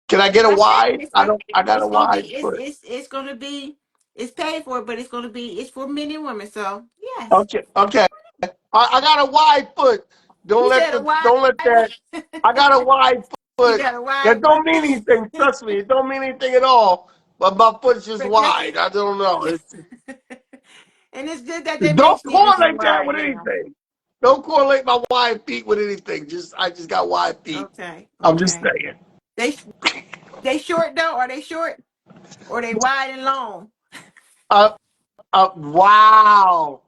Can I get a
what I said.
wide? I got a
It's gonna be
wide foot.
it's gonna be it's paid for, but it's for men and women. So yes.
Okay, okay. I got a wide foot.
You said a wide
Don't let that. I got a wide
you
foot.
got a
That
wide
don't mean anything.
foot.
Trust me, it don't mean anything at all. But my foot's just
But that's
wide. I don't know.
and it's good that they make
Don't
sneakers in
correlate that
wide
with
now.
anything. Don't correlate my wide feet with anything. I just got wide feet.
Okay,
I'm just
okay.
saying.
They they short though? Are they short? Or they wide and long?
Uh, wow,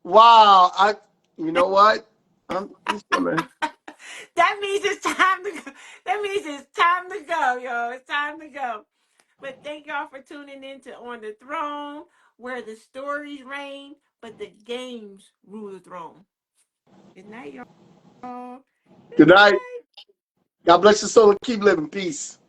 wow. You know what? I'm just gonna.
That means it's time to go. That means it's time to go, y'all. It's time to go. But thank y'all for tuning in to On the Throne, where the stories reign, but the games rule the throne. Good night, y'all. Good
Good night.
night.
God bless your soul and keep living. Peace.